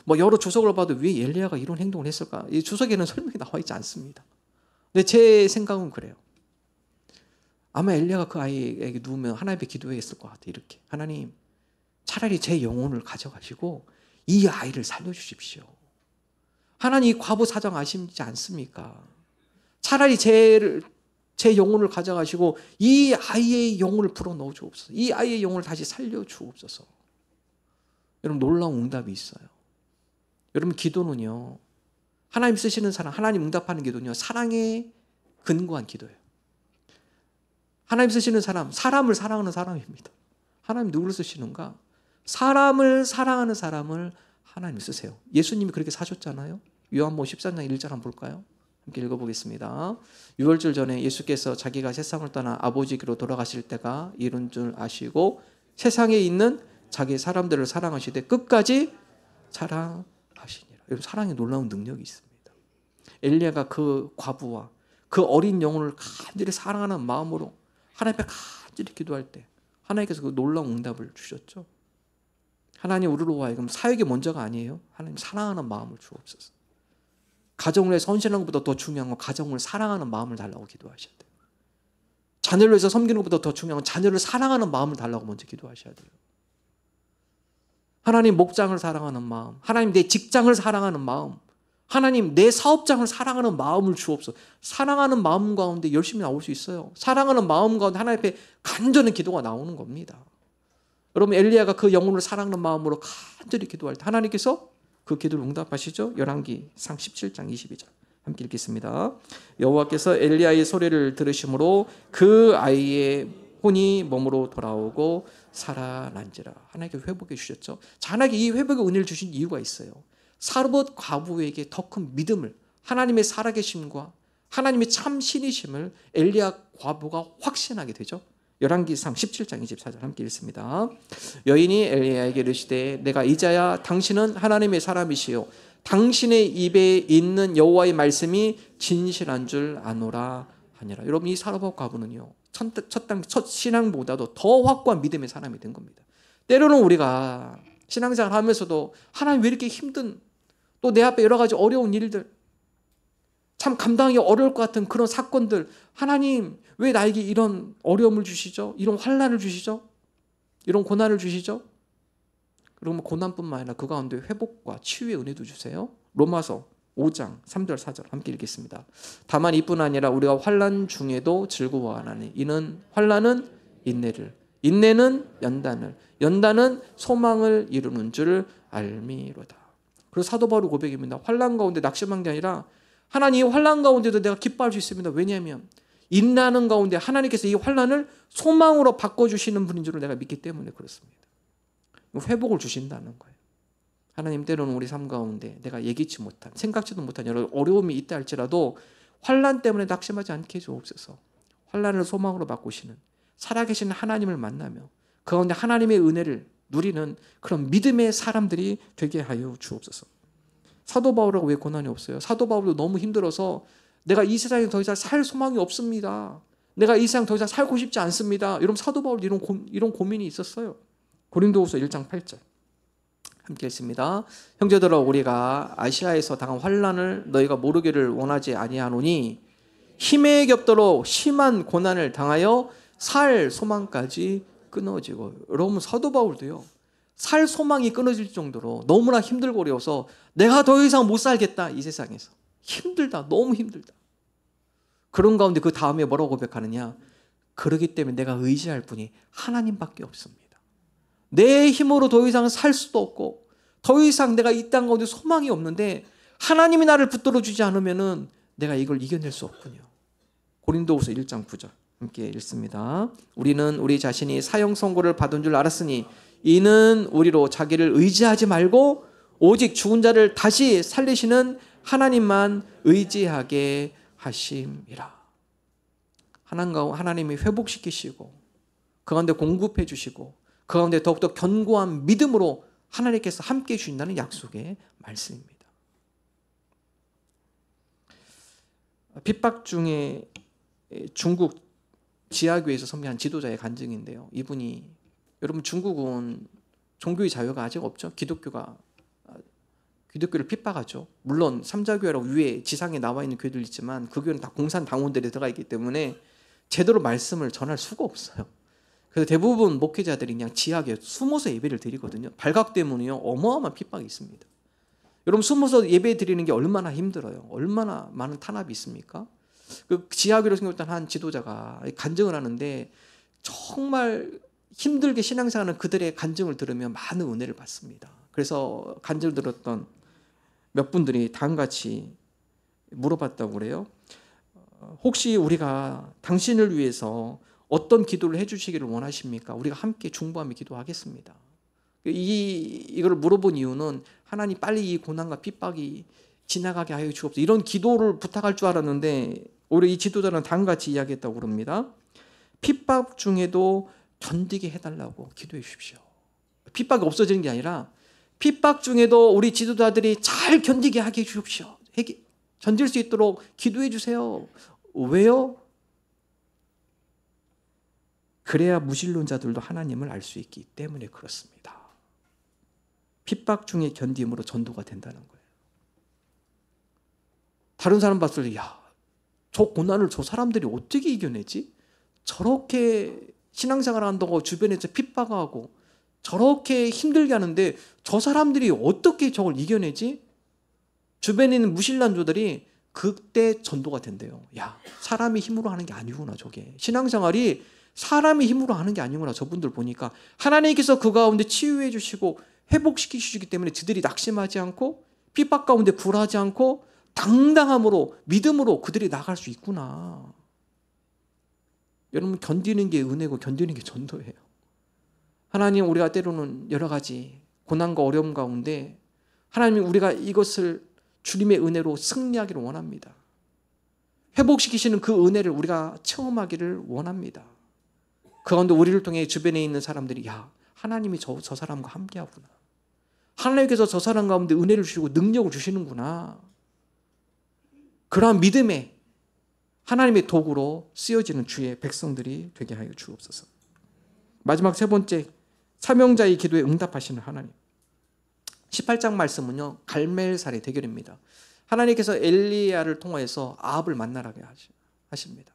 뭐 여러 주석을 봐도 왜 엘리야가 이런 행동을 했을까? 이 주석에는 설명이 나와 있지 않습니다. 근데 제 생각은 그래요. 아마 엘리야가 그 아이에게 누우면 하나님 앞에 기도했을 것 같아요. 이렇게, 하나님, 차라리 제 영혼을 가져가시고 이 아이를 살려주십시오. 하나님, 이 과부 사정 아시지 않습니까? 차라리 제 영혼을 가져가시고 이 아이의 영혼을 불어넣어 주옵소서. 이 아이의 영혼을 다시 살려주옵소서. 여러분, 놀라운 응답이 있어요. 여러분, 기도는요, 하나님 쓰시는 사람, 하나님 응답하는 기도는요, 사랑에 근거한 기도예요. 하나님 쓰시는 사람, 사람을 사랑하는 사람입니다. 하나님 누구를 쓰시는가? 사람을 사랑하는 사람을 하나님 쓰세요. 예수님이 그렇게 사셨잖아요. 요한복음 14장 1절 한번 볼까요? 함께 읽어보겠습니다. 6월절 전에 예수께서 자기가 세상을 떠나 아버지께로 돌아가실 때가 이른 줄 아시고 세상에 있는 자기 사람들을 사랑하시되 끝까지 사랑하시니라. 여러분, 사랑에 놀라운 능력이 있습니다. 엘리야가 그 과부와 그 어린 영혼을 간절히 사랑하는 마음으로 하나님 앞에 간절히 기도할 때 하나님께서 그 놀라운 응답을 주셨죠. 하나님, 우리로 하여금 사역이 먼저가 아니에요. 하나님, 사랑하는 마음을 주옵소서. 가정을 위해 헌신하는 것보다 더 중요한 건 가정을 사랑하는 마음을 달라고 기도하셔야 돼요. 자녀를 위해서 섬기는 것보다 더 중요한 건 자녀를 사랑하는 마음을 달라고 먼저 기도하셔야 돼요. 하나님, 목장을 사랑하는 마음, 하나님, 내 직장을 사랑하는 마음, 하나님, 내 사업장을 사랑하는 마음을 주옵소서. 사랑하는 마음 가운데 열심히 나올 수 있어요. 사랑하는 마음 가운데 하나님 앞에 간절한 기도가 나오는 겁니다. 여러분, 엘리야가 그 영혼을 사랑하는 마음으로 간절히 기도할 때 하나님께서 그 기도를 응답하시죠. 열왕기상 17장 22절 함께 읽겠습니다. 여호와께서 엘리야의 소리를 들으심으로 그 아이의 혼이 몸으로 돌아오고 살아난지라. 하나님께 회복해 주셨죠. 자, 하나님께 이 회복의 은혜를 주신 이유가 있어요. 사르밧 과부에게 더 큰 믿음을, 하나님의 살아계심과 하나님이 참 신이심을 엘리야 과부가 확신하게 되죠. 열왕기상 17장 24절 함께 읽습니다. 여인이 엘리야에게 이르시되 내가 이자야 당신은 하나님의 사람이시요 당신의 입에 있는 여호와의 말씀이 진실한 줄 아노라 하니라. 여러분, 이 사르밧 과부는요 첫 신앙보다도 더 확고한 믿음의 사람이 된 겁니다. 때로는 우리가 신앙생활 하면서도 하나님 왜 이렇게 힘든, 또 내 앞에 여러 가지 어려운 일들, 참 감당하기 어려울 것 같은 그런 사건들, 하나님 왜 나에게 이런 어려움을 주시죠? 이런 환난을 주시죠? 이런 고난을 주시죠? 그러면 고난뿐만 아니라 그 가운데 회복과 치유의 은혜도 주세요. 로마서 5장 3절 4절 함께 읽겠습니다. 다만 이뿐 아니라 우리가 환난 중에도 즐거워하나니 이는 환난은 인내를, 인내는 연단을, 연단은 소망을 이루는 줄 알미로다. 그래서 사도 바울 고백입니다. 환난 가운데 낙심한 게 아니라 하나님, 이 환난 가운데도 내가 기뻐할 수 있습니다. 왜냐하면 인내하는 가운데 하나님께서 이 환난을 소망으로 바꿔주시는 분인 줄 내가 믿기 때문에 그렇습니다. 회복을 주신다는 거예요. 하나님, 때로는 우리 삶 가운데 내가 예기치 못한, 생각지도 못한 여러 어려움이 있다 할지라도 환난 때문에 낙심하지 않게 해주옵소서. 환난을 소망으로 바꾸시는 살아계신 하나님을 만나며 그 가운데 하나님의 은혜를 누리는 그런 믿음의 사람들이 되게 하여 주옵소서. 사도 바울하고 왜 고난이 없어요? 사도 바울도 너무 힘들어서 내가 이 세상에 더 이상 살 소망이 없습니다. 내가 이 세상 더 이상 살고 싶지 않습니다. 여러분, 사도 바울도 이런 고민이 있었어요. 고린도후서 1장 8절 함께 읽습니다. 형제들아, 우리가 아시아에서 당한 환난을 너희가 모르기를 원하지 아니하노니 힘에 겹도록 심한 고난을 당하여 살 소망까지 끊어지고. 여러분, 사도 바울도요 살 소망이 끊어질 정도로 너무나 힘들고 어려워서 내가 더 이상 못 살겠다, 이 세상에서 힘들다, 너무 힘들다. 그런 가운데 그 다음에 뭐라고 고백하느냐? 그러기 때문에 내가 의지할 분이 하나님밖에 없습니다. 내 힘으로 더 이상 살 수도 없고 더 이상 내가 이 땅 가운데 소망이 없는데 하나님이 나를 붙들어 주지 않으면은 내가 이걸 이겨낼 수 없군요. 고린도후서 1장 9절 함께 읽습니다. 우리는 우리 자신이 사형 선고를 받은 줄 알았으니 이는 우리로 자기를 의지하지 말고 오직 죽은 자를 다시 살리시는 하나님만 의지하게 하심이라. 하나님이 회복시키시고 그 가운데 공급해 주시고 그 가운데 더욱더 견고한 믿음으로 하나님께서 함께 해주신다는 약속의 말씀입니다. 핍박 중에 중국 지하교회에서 섬기한 지도자의 간증인데요. 이분이, 여러분, 중국은 종교의 자유가 아직 없죠. 기독교를 핍박하죠. 물론 삼자교회라고 위에 지상에 나와 있는 교회들 있지만 그 교회는 다 공산당원들이 들어가 있기 때문에 제대로 말씀을 전할 수가 없어요. 그래서 대부분 목회자들이 그냥 지하교회 숨어서 예배를 드리거든요. 발각 때문에요 어마어마한 핍박이 있습니다. 여러분, 숨어서 예배 드리는 게 얼마나 힘들어요. 얼마나 많은 탄압이 있습니까? 그 지하교회로 생겼던 한 지도자가 간증을 하는데 정말 힘들게 신앙생활하는 그들의 간증을 들으면 많은 은혜를 받습니다. 그래서 간증을 들었던 몇 분들이 다음같이 물어봤다고 그래요. 혹시 우리가 당신을 위해서 어떤 기도를 해주시기를 원하십니까? 우리가 함께 중보하며 기도하겠습니다. 이걸 물어본 이유는 하나님 빨리 이 고난과 핍박이 지나가게 하여 주옵소서, 이런 기도를 부탁할 줄 알았는데 오히려 이 지도자는 다음같이 이야기했다고 그럽니다. 핍박 중에도 견디게 해달라고 기도해 주십시오. 핍박이 없어지는 게 아니라 핍박 중에도 우리 지도자들이 잘 견디게 하게 해 주십시오. 견딜 수 있도록 기도해 주세요. 왜요? 그래야 무신론자들도 하나님을 알 수 있기 때문에 그렇습니다. 핍박 중에 견딤으로 전도가 된다는 거예요. 다른 사람 봤을 때, 야, 저 고난을 저 사람들이 어떻게 이겨내지? 저렇게 신앙생활 한다고 주변에서 핍박하고 저렇게 힘들게 하는데 저 사람들이 어떻게 저걸 이겨내지? 주변에 있는 무신론자들이 그때 전도가 된대요. 야, 사람이 힘으로 하는 게 아니구나. 저게 신앙생활이 사람이 힘으로 하는 게 아니구나. 저분들 보니까 하나님께서 그 가운데 치유해 주시고 회복시켜 주시기 때문에 저들이 낙심하지 않고 핍박 가운데 굴하지 않고 당당함으로 믿음으로 그들이 나갈 수 있구나. 여러분, 견디는 게 은혜고 견디는 게 전도예요. 하나님, 우리가 때로는 여러 가지 고난과 어려움 가운데 하나님, 우리가 이것을 주님의 은혜로 승리하기를 원합니다. 회복시키시는 그 은혜를 우리가 체험하기를 원합니다. 그 가운데 우리를 통해 주변에 있는 사람들이 야, 하나님이 저 사람과 함께하구나. 하나님께서 저 사람 가운데 은혜를 주시고 능력을 주시는구나. 그러한 믿음에 하나님의 도구로 쓰여지는 주의 백성들이 되게 하여 주옵소서. 마지막 세 번째, 사명자의 기도에 응답하시는 하나님. 18장 말씀은요, 갈멜살의 대결입니다. 하나님께서 엘리야를 통해서 아합을 만나라게 하십니다.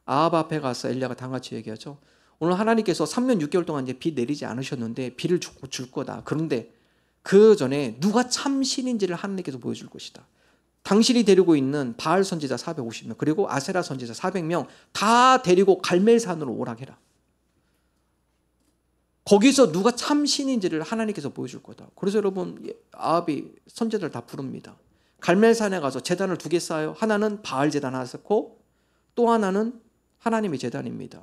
아합 앞에 가서 엘리야가 다같이 얘기하죠. 오늘 하나님께서 3년 6개월 동안 이제 비 내리지 않으셨는데 비를 줄 거다. 그런데 그 전에 누가 참 신인지를 하나님께서 보여줄 것이다. 당신이 데리고 있는 바알 선지자 450명 그리고 아세라 선지자 400명 다 데리고 갈멜산으로 오라게 해라. 거기서 누가 참 신인지를 하나님께서 보여줄 거다. 그래서 여러분 아합이 선지자들 다 부릅니다. 갈멜산에 가서 제단을 2개 쌓아요. 하나는 바알 제단 하나 쌓고 또 하나는 하나님의 제단입니다.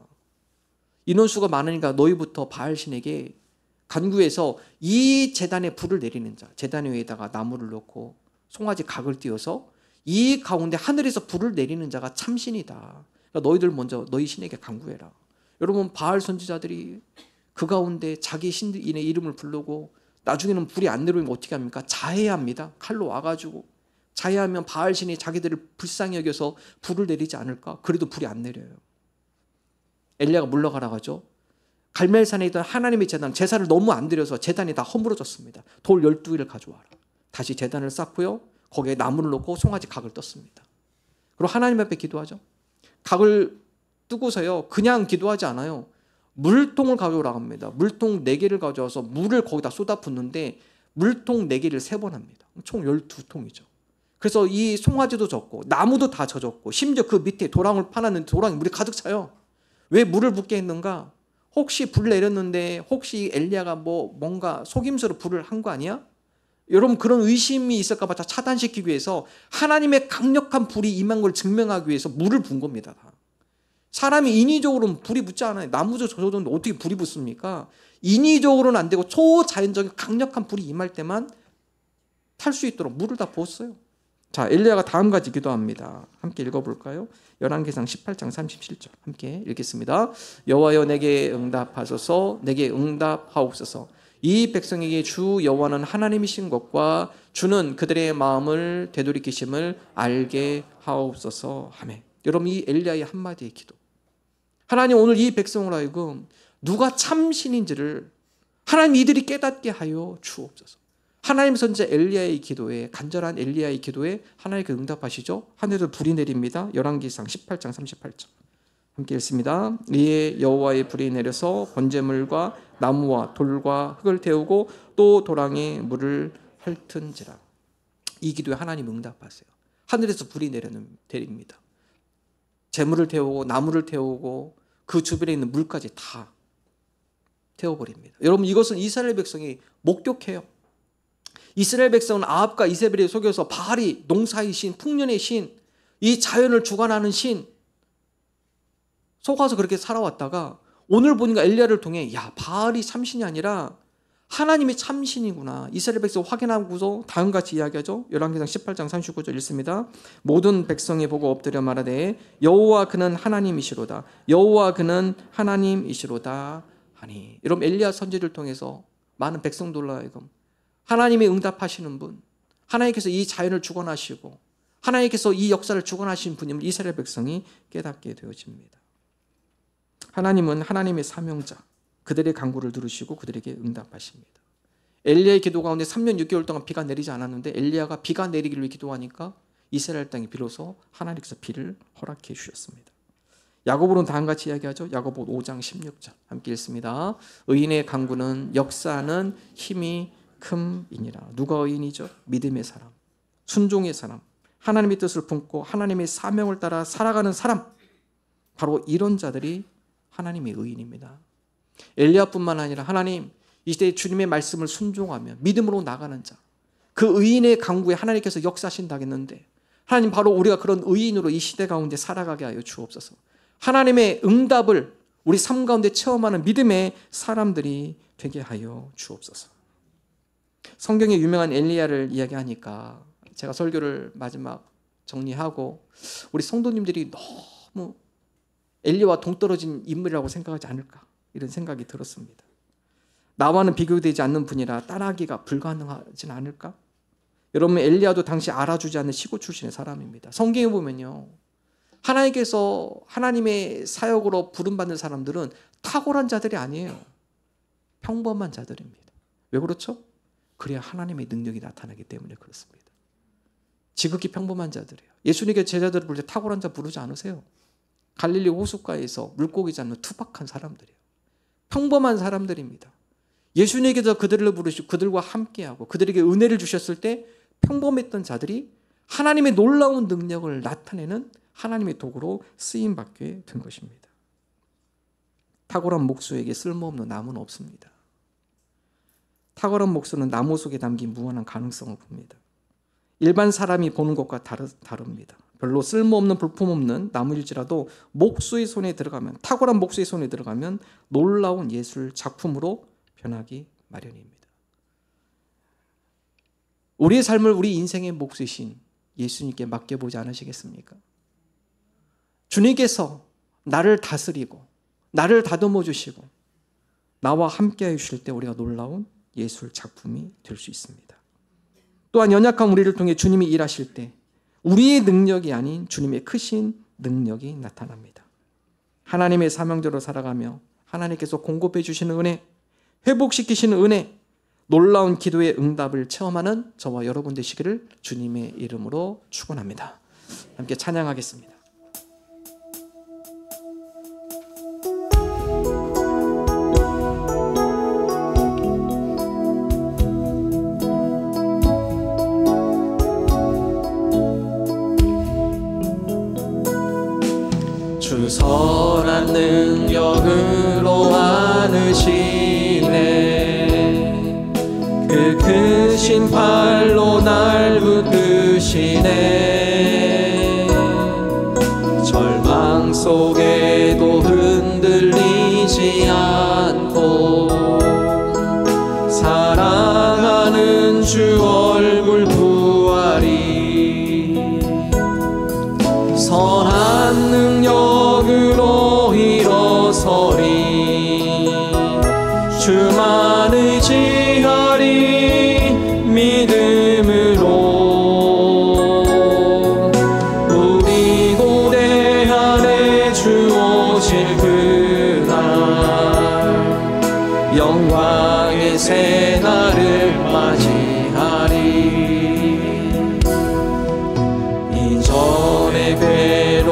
인원수가 많으니까 너희부터 바알 신에게 간구해서 이 제단에 불을 내리는 자, 제단 위에다가 나무를 넣고 송아지 각을 띄워서 이 가운데 하늘에서 불을 내리는 자가 참신이다. 그러니까 너희들 먼저 너희 신에게 간구해라. 여러분 바알 선지자들이 그 가운데 자기 신인의 이름을 부르고 나중에는 불이 안 내려오면 어떻게 합니까? 자해합니다. 칼로 와가지고 자해하면 바알 신이 자기들을 불쌍히 여겨서 불을 내리지 않을까? 그래도 불이 안 내려요. 엘리야가 물러가라 하죠. 갈멜산에 있던 하나님의 제단, 제사를 너무 안 드려서 제단이 다 허물어졌습니다. 돌 12개를 가져와라. 다시 제단을 쌓고요. 거기에 나무를 넣고 송아지 각을 떴습니다. 그리고 하나님 앞에 기도하죠. 각을 뜨고서요. 그냥 기도하지 않아요. 물통을 가져오라고 합니다. 물통 4개를 가져와서 물을 거기다 쏟아 붓는데 물통 4개를 3번 합니다. 총 12통이죠. 그래서 이 송아지도 젖고 나무도 다 젖었고 심지어 그 밑에 도랑을 파놨는데 도랑에 물이 가득 차요. 왜 물을 붓게 했는가? 혹시 불 내렸는데 혹시 엘리야가 뭔가 속임수로 불을 한 거 아니야? 여러분 그런 의심이 있을까 봐 다 차단시키기 위해서 하나님의 강력한 불이 임한 걸 증명하기 위해서 물을 분 겁니다. 사람이 인위적으로는 불이 붙지 않아요. 나무도 젖었는데 어떻게 불이 붙습니까? 인위적으로는 안 되고 초자연적인 강력한 불이 임할 때만 탈 수 있도록 물을 다 부었어요. 자, 엘리야가 다음까지 기도합니다. 함께 읽어볼까요? 열왕기상 18장 37절 함께 읽겠습니다. 여호와여 내게 응답하소서, 내게 응답하옵소서. 이 백성에게 주 여호와는 하나님이신 것과 주는 그들의 마음을 되돌이키심을 알게 하옵소서 하매. 여러분 이 엘리야의 한마디의 기도. 하나님 오늘 이 백성으로 하여금 누가 참 신인지를 하나님 이들이 깨닫게 하여 주옵소서. 하나님 선지자 엘리야의 기도에 간절한 엘리야의 기도에 하나님께 응답하시죠. 하늘에서 불이 내립니다. 열왕기상 18장 38절 함께 읽습니다. 이에 여호와의 불이 내려서 번제물과 나무와 돌과 흙을 태우고 또 도랑에 물을 핥은지라. 이 기도에 하나님 응답하세요. 하늘에서 불이 내립니다. 재물을 태우고 나무를 태우고 그 주변에 있는 물까지 다 태워버립니다. 여러분 이것은 이스라엘 백성이 목격해요. 이스라엘 백성은 아합과 이세벨에 속여서 바알이 농사의 신, 풍년의 신, 이 자연을 주관하는 신 속아서 그렇게 살아왔다가 오늘 보니까 엘리야를 통해 야 바알이 참신이 아니라 하나님이 참신이구나. 이스라엘 백성 확인하고서 다음같이 이야기하죠. 열왕기상 18장 39절 읽습니다. 모든 백성이 보고 엎드려 말하되 여호와 그는 하나님이시로다. 여호와 그는 하나님이시로다 하니. 여러분 엘리야 선지를 통해서 많은 백성들로 하여금 하나님이 응답하시는 분, 하나님께서 이 자연을 주관하시고 하나님께서 이 역사를 주관하신 분임을 이스라엘 백성이 깨닫게 되어집니다. 하나님은 하나님의 사명자, 그들의 간구를 들으시고 그들에게 응답하십니다. 엘리야의 기도 가운데 3년 6개월 동안 비가 내리지 않았는데 엘리야가 비가 내리기를 기도하니까 이스라엘 땅이 비로소 하나님께서 비를 허락해 주셨습니다. 야고보는 다음같이 이야기하죠. 야고보 5장 16절 함께 읽습니다. 의인의 간구는 역사하는 힘이 큼이니라. 누가 의인이죠? 믿음의 사람, 순종의 사람, 하나님의 뜻을 품고 하나님의 사명을 따라 살아가는 사람, 바로 이런 자들이 하나님의 의인입니다. 엘리야뿐만 아니라 하나님 이 시대에 주님의 말씀을 순종하며 믿음으로 나가는 자, 그 의인의 간구에 하나님께서 역사하신다겠는데 하나님 바로 우리가 그런 의인으로 이 시대 가운데 살아가게 하여 주옵소서. 하나님의 응답을 우리 삶 가운데 체험하는 믿음의 사람들이 되게 하여 주옵소서. 성경에 유명한 엘리야를 이야기하니까 제가 설교를 마지막 정리하고 우리 성도님들이 너무 엘리야와 동떨어진 인물이라고 생각하지 않을까 이런 생각이 들었습니다. 나와는 비교되지 않는 분이라 따라하기가 불가능하진 않을까? 여러분 엘리야도 당시 알아주지 않는 시골 출신의 사람입니다. 성경에 보면요, 하나님께서 하나님의 사역으로 부름받는 사람들은 탁월한 자들이 아니에요. 평범한 자들입니다. 왜 그렇죠? 그래야 하나님의 능력이 나타나기 때문에 그렇습니다. 지극히 평범한 자들이에요. 예수님께 제자들을 부를 때 탁월한 자 부르지 않으세요. 갈릴리 호숫가에서 물고기 잡는 투박한 사람들이에요. 평범한 사람들입니다. 예수님께서 그들을 부르시고 그들과 함께하고 그들에게 은혜를 주셨을 때 평범했던 자들이 하나님의 놀라운 능력을 나타내는 하나님의 도구로 쓰임받게 된 것입니다. 탁월한 목수에게 쓸모없는 나무는 없습니다. 탁월한 목수는 나무 속에 담긴 무한한 가능성을 봅니다. 일반 사람이 보는 것과 다릅니다. 별로 쓸모없는 볼품없는 나무일지라도 목수의 손에 들어가면, 탁월한 목수의 손에 들어가면 놀라운 예술 작품으로 변하기 마련입니다. 우리의 삶을 우리 인생의 목수이신 예수님께 맡겨보지 않으시겠습니까? 주님께서 나를 다스리고 나를 다듬어 주시고 나와 함께 해주실 때 우리가 놀라운 예술 작품이 될 수 있습니다. 또한 연약한 우리를 통해 주님이 일하실 때 우리의 능력이 아닌 주님의 크신 능력이 나타납니다. 하나님의 사명대로 살아가며 하나님께서 공급해 주시는 은혜, 회복시키시는 은혜, 놀라운 기도의 응답을 체험하는 저와 여러분 되시기를 주님의 이름으로 축원합니다. 함께 찬양하겠습니다. 주 선한 능력으로 안으시네. 그 크신 팔로 날 붙드시네. 절망 속에도 흔들리지 않고 사랑하는 주 얼굴 부활이 선한 능력으로 일어서리. 주만 의지하리 믿음으로. 우리 고대 안에 주 오실 그날 영광의 새날을 맞이하리. 이전의 괴로움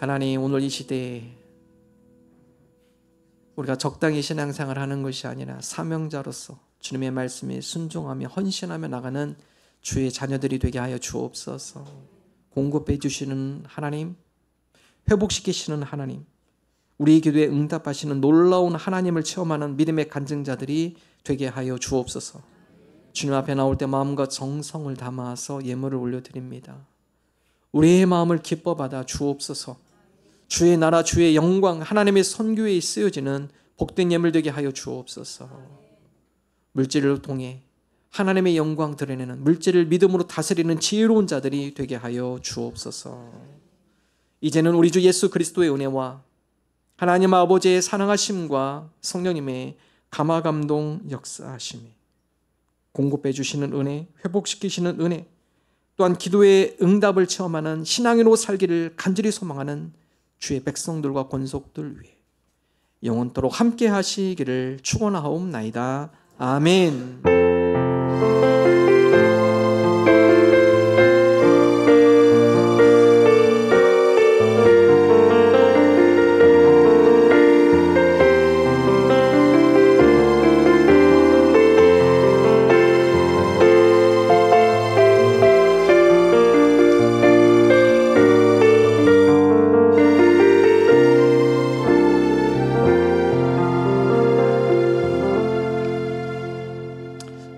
하나님, 오늘 이 시대에 우리가 적당히 신앙생활을 하는 것이 아니라 사명자로서 주님의 말씀에 순종하며 헌신하며 나가는 주의 자녀들이 되게 하여 주옵소서. 공급해 주시는 하나님, 회복시키시는 하나님, 우리 기도에 응답하시는 놀라운 하나님을 체험하는 믿음의 간증자들이 되게 하여 주옵소서. 주님 앞에 나올 때 마음과 정성을 담아서 예물을 올려드립니다. 우리의 마음을 기뻐 받아 주옵소서. 주의 나라, 주의 영광, 하나님의 선교에 쓰여지는 복된 예물 되게 하여 주옵소서. 물질을 통해 하나님의 영광 드러내는, 물질을 믿음으로 다스리는 지혜로운 자들이 되게 하여 주옵소서. 이제는 우리 주 예수 그리스도의 은혜와 하나님 아버지의 사랑하심과 성령님의 감화감동 역사하심이, 공급해 주시는 은혜, 회복시키시는 은혜, 또한 기도의 응답을 체험하는 신앙인으로 살기를 간절히 소망하는 주의 백성들과 권속들 위해 영원토록 함께 하시기를 축원하옵나이다. 아멘.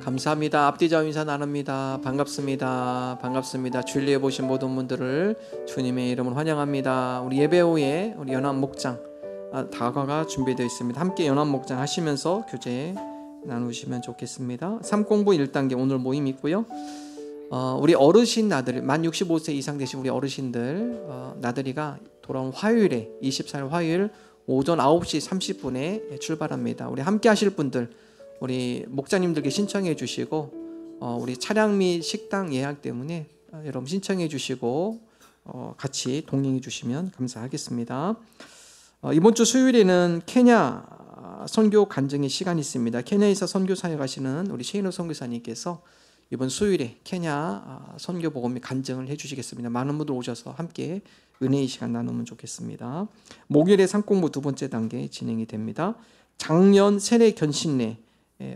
감사합니다. 앞뒤좌우 인사 나눕니다. 반갑습니다. 반갑습니다. 주일에 보신 모든 분들을 주님의 이름으로 환영합니다. 우리 예배 후에 우리 연합 목장 다과가 준비되어 있습니다. 함께 연합 목장 하시면서 교제 나누시면 좋겠습니다. 삶공부 1단계 오늘 모임 있고요. 우리 어르신 나들, 만 65세 이상 되신 우리 어르신들 나들이가 돌아온 화요일에 24일 화요일 오전 9시 30분에 출발합니다. 우리 함께 하실 분들 우리 목자님들께 신청해 주시고 우리 차량 및 식당 예약 때문에 여러분 신청해 주시고 같이 동행해 주시면 감사하겠습니다. 이번 주 수요일에는 케냐 선교 간증의 시간이 있습니다. 케냐에서 선교 사역하시는 우리 셰이노 선교사님께서 이번 수요일에 케냐 선교 복음 및 간증을 해주시겠습니다. 많은 분들 오셔서 함께 은혜의 시간 나누면 좋겠습니다. 목요일에 상공부 두 번째 단계 진행이 됩니다. 작년 세례 견신례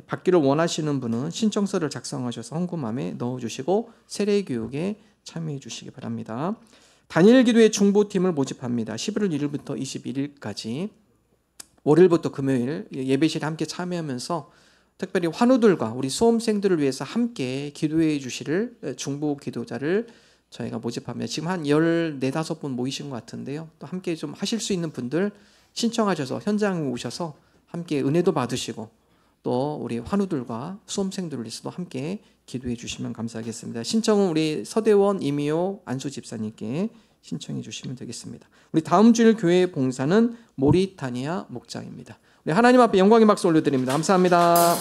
받기를 원하시는 분은 신청서를 작성하셔서 헌금함에 넣어주시고 세례교육에 참여해 주시기 바랍니다. 단일 기도의 중보팀을 모집합니다. 11월 1일부터 21일까지 월요일부터 금요일 예배실에 함께 참여하면서 특별히 환우들과 우리 수험생들을 위해서 함께 기도해 주시를 중보 기도자를 저희가 모집합니다. 지금 한 14, 15분 모이신 것 같은데요. 또 함께 좀 하실 수 있는 분들 신청하셔서 현장에 오셔서 함께 은혜도 받으시고 또 우리 환우들과 수험생들을 위해서도 함께 기도해 주시면 감사하겠습니다. 신청은 우리 서대원 이미호 안수 집사님께 신청해 주시면 되겠습니다. 우리 다음 주일 교회 봉사는 모리타니아 목장입니다. 우리 하나님 앞에 영광의 박수 올려드립니다. 감사합니다.